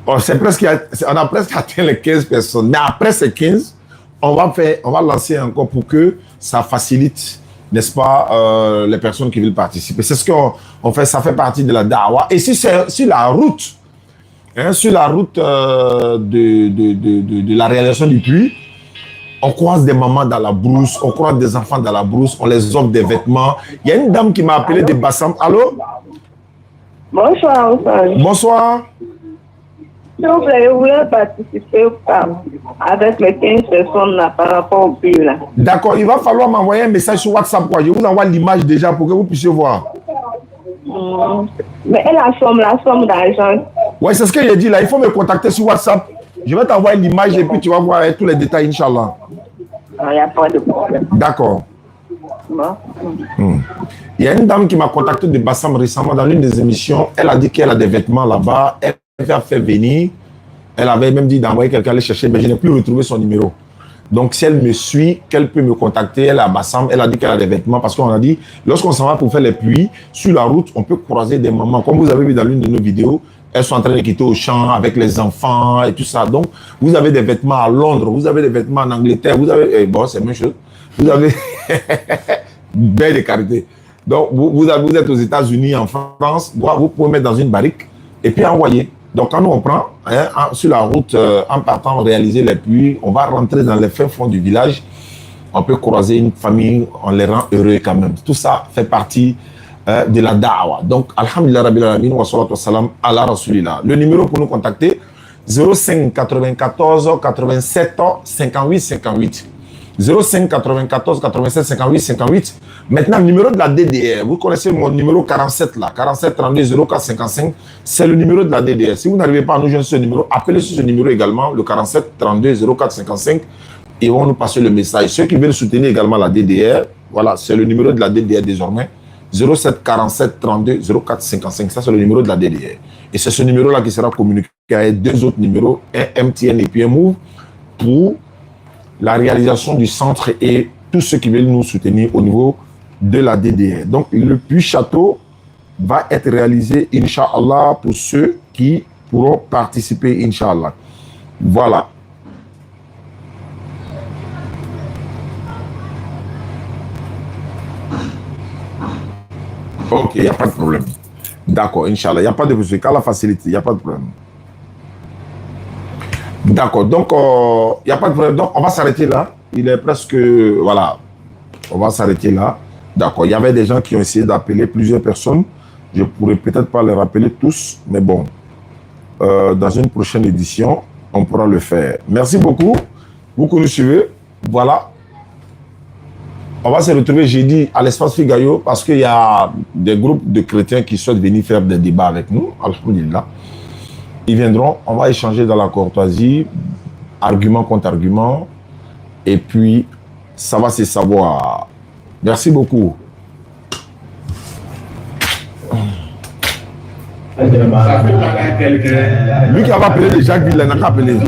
Speaker 2: on a presque atteint les 15 personnes. Mais après ces 15, on va lancer encore pour que ça facilite, n'est-ce pas, les personnes qui veulent participer. C'est ce qu'on fait, ça fait partie de la da'wa. Et si c'est sur la route, de la réalisation du puits, on croise des mamans dans la brousse, on croise des enfants dans la brousse, on les offre des vêtements. Il y a une dame qui m'a appelé de Bassam. Allô?
Speaker 14: Bonsoir.
Speaker 2: Bonsoir.
Speaker 14: Donc, je voulais participer avec les 15 personnes là, par rapport au puits là.
Speaker 2: D'accord, il va falloir m'envoyer un message sur WhatsApp. Quoi. Je vous envoie l'image déjà pour que vous puissiez voir.
Speaker 14: Mais la somme d'argent.
Speaker 2: Oui, c'est ce que j'ai dit là. Il faut me contacter sur WhatsApp. Je vais t'envoyer l'image et puis tu vas voir tous les détails, Inch'Allah.
Speaker 14: Il n'y a pas de problème.
Speaker 2: D'accord. Il y a une dame qui m'a contacté de Bassam récemment dans l'une des émissions. Elle a dit qu'elle a des vêtements là-bas. Elle a fait venir. Elle avait même dit d'envoyer quelqu'un aller chercher, mais je n'ai plus retrouvé son numéro. Donc, si elle me suit, qu'elle peut me contacter. Elle est à Bassam. Elle a dit qu'elle a des vêtements parce qu'on a dit, lorsqu'on s'en va pour faire les pluies, sur la route, on peut croiser des mamans. Comme vous avez vu dans l'une de nos vidéos, elles sont en train de quitter au champ avec les enfants et tout ça. Donc, vous avez des vêtements à Londres, vous avez des vêtements en Angleterre, vous avez... bon, c'est la même chose. Vous avez... belle de qualité. Donc, vous êtes aux États-Unis, en France, vous pouvez mettre dans une barrique et puis envoyer. Donc, quand nous on prend, sur la route, en partant réaliser les puits, on va rentrer dans les fins fonds du village. On peut croiser une famille, on les rend heureux quand même. Tout ça fait partie de la da'wa. Donc, alhamdulillah rabbil alamin wa salatu wa salam ala rasulillah. Le numéro pour nous contacter, 05 94 87 58 58. 05 94 87 58 58. Maintenant, le numéro de la DDR. Vous connaissez mon numéro 47 là, 47 32 04 55. C'est le numéro de la DDR. Si vous n'arrivez pas à nous joindre ce numéro, appelez sur ce numéro également, le 47 32 04 55. Ils vont nous passer le message. Ceux qui veulent soutenir également la DDR, voilà, c'est le numéro de la DDR désormais. 07 47 32 04 55. Ça, c'est le numéro de la DDR. Et c'est ce numéro-là qui sera communiqué avec deux autres numéros, un MTN et puis un Move, pour la réalisation du centre et tous ceux qui veulent nous soutenir au niveau de la DDR. Donc, le puits château va être réalisé, Inch'Allah, pour ceux qui pourront participer, Inch'Allah. Voilà. Ok, il n'y a pas de problème. D'accord, Inch'Allah, il n'y a pas de souci. Qu'à la facilité, il n'y a pas de problème. D'accord, donc il n'y a pas de problème. Donc, on va s'arrêter là. Il est presque... Voilà, on va s'arrêter là. D'accord, il y avait des gens qui ont essayé d'appeler plusieurs personnes. Je ne pourrais peut-être pas les rappeler tous, mais bon, dans une prochaine édition, on pourra le faire. Merci beaucoup. Vous qui nous suivez, voilà. On va se retrouver jeudi à l'espace Figayo parce qu'il y a des groupes de chrétiens qui souhaitent venir faire des débats avec nous. Alhamdulillah. Ils viendront, on va échanger dans la courtoisie, argument contre argument, et puis ça va se savoir. Merci beaucoup. Lui qui avait appelé déjà, il n'a qu'à appeler.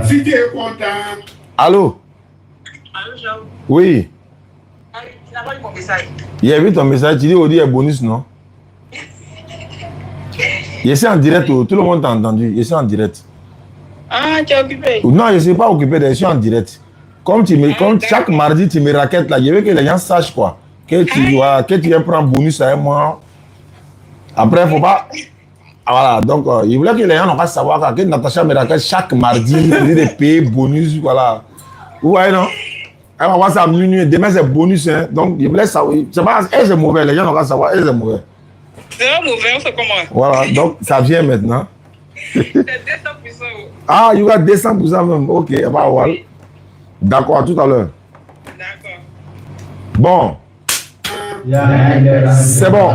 Speaker 6: Si tu es content.
Speaker 2: Allô? Oui. Il a vu ton message, tu dis Audi est bonus, non? Je suis en direct, tout le monde t'a entendu, je suis en direct.
Speaker 14: Ah, tu es occupé?
Speaker 2: Non, je ne suis pas occupé, je suis en direct. Comme chaque mardi, tu me raquettes là, je veux que les gens sachent quoi. Que tu viens prendre bonus à un mois. Après, il ne faut pas. Voilà, donc il voulait que les gens n'ont pas savoir que Natacha me raquette chaque mardi, il dit de payer bonus, voilà. Vous voyez, non? Elle va voir ça à minuit, demain c'est bonus, hein. Donc il voulait savoir. C'est pas, elle c'est mauvais, les gens n'ont pas savoir, elle c'est mauvais.
Speaker 14: C'est pas mauvais, c'est comment?
Speaker 2: Voilà, donc ça vient maintenant.
Speaker 14: C'est 200%.
Speaker 2: Ah, il y aura 200% même, ok, bah, voilà. D'accord, à tout à l'heure.
Speaker 14: D'accord.
Speaker 2: Bon. C'est bon.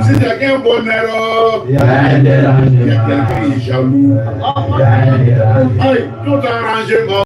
Speaker 6: Si quelqu'un est bonheur, il y a quelqu'un qui est jaloux. Tout arrangement.